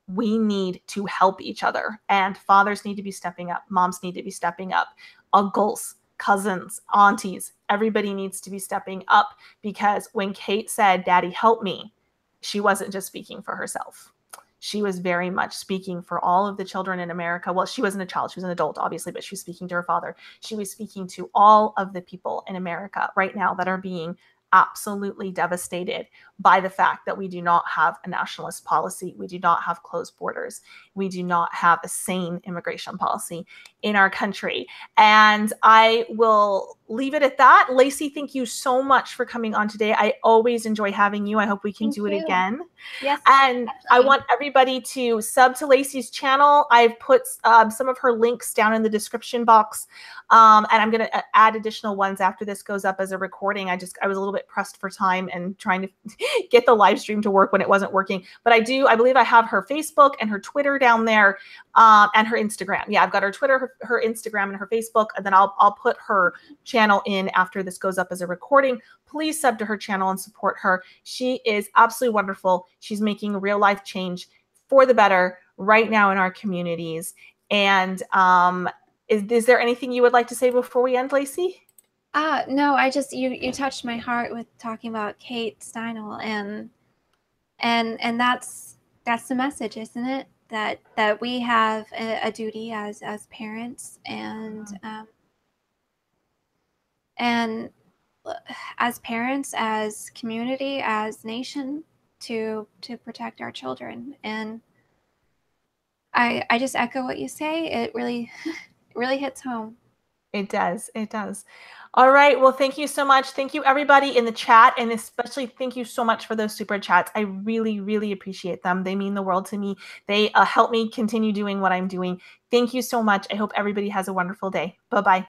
Speaker 1: We need to help each other, and fathers need to be stepping up. Moms need to be stepping up. Uncles, cousins, aunties, everybody needs to be stepping up, because when Kate said, "Daddy, help me," she wasn't just speaking for herself. She was very much speaking for all of the children in America. Well, she wasn't a child, she was an adult, obviously, but she was speaking to her father. She was speaking to all of the people in America right now that are being absolutely devastated by the fact that we do not have a nationalist policy. We do not have closed borders. We do not have a sane immigration policy in our country. And I will leave it at that. Lacey, thank you so much for coming on today. I always enjoy having you. I hope we can do it again.
Speaker 2: Yes.
Speaker 1: And I want everybody to sub to Lacey's channel. I've put some of her links down in the description box. And I'm going to add additional ones after this goes up as a recording. I was a little bit pressed for time and trying to get the live stream to work when it wasn't working. But I believe I have her Facebook and her Twitter down there, and her Instagram. Yeah, I've got her Twitter, her Instagram, and her Facebook. And then I'll put her channel in after this goes up as a recording. Please sub to her channel and support her. She is absolutely wonderful. She's making real life change for the better right now in our communities. And is there anything you would like to say before we end, Lacey?
Speaker 2: No, you touched my heart with talking about Kate Steinle, and that's the message, isn't it? That we have a duty as parents and as parents, as community, as nation, to protect our children. And I just echo what you say. It really really hits home.
Speaker 1: It does. It does. All right. Well, thank you so much. Thank you, everybody in the chat. And especially thank you so much for those super chats. I really, really appreciate them. They mean the world to me. They help me continue doing what I'm doing. Thank you so much. I hope everybody has a wonderful day. Bye-bye.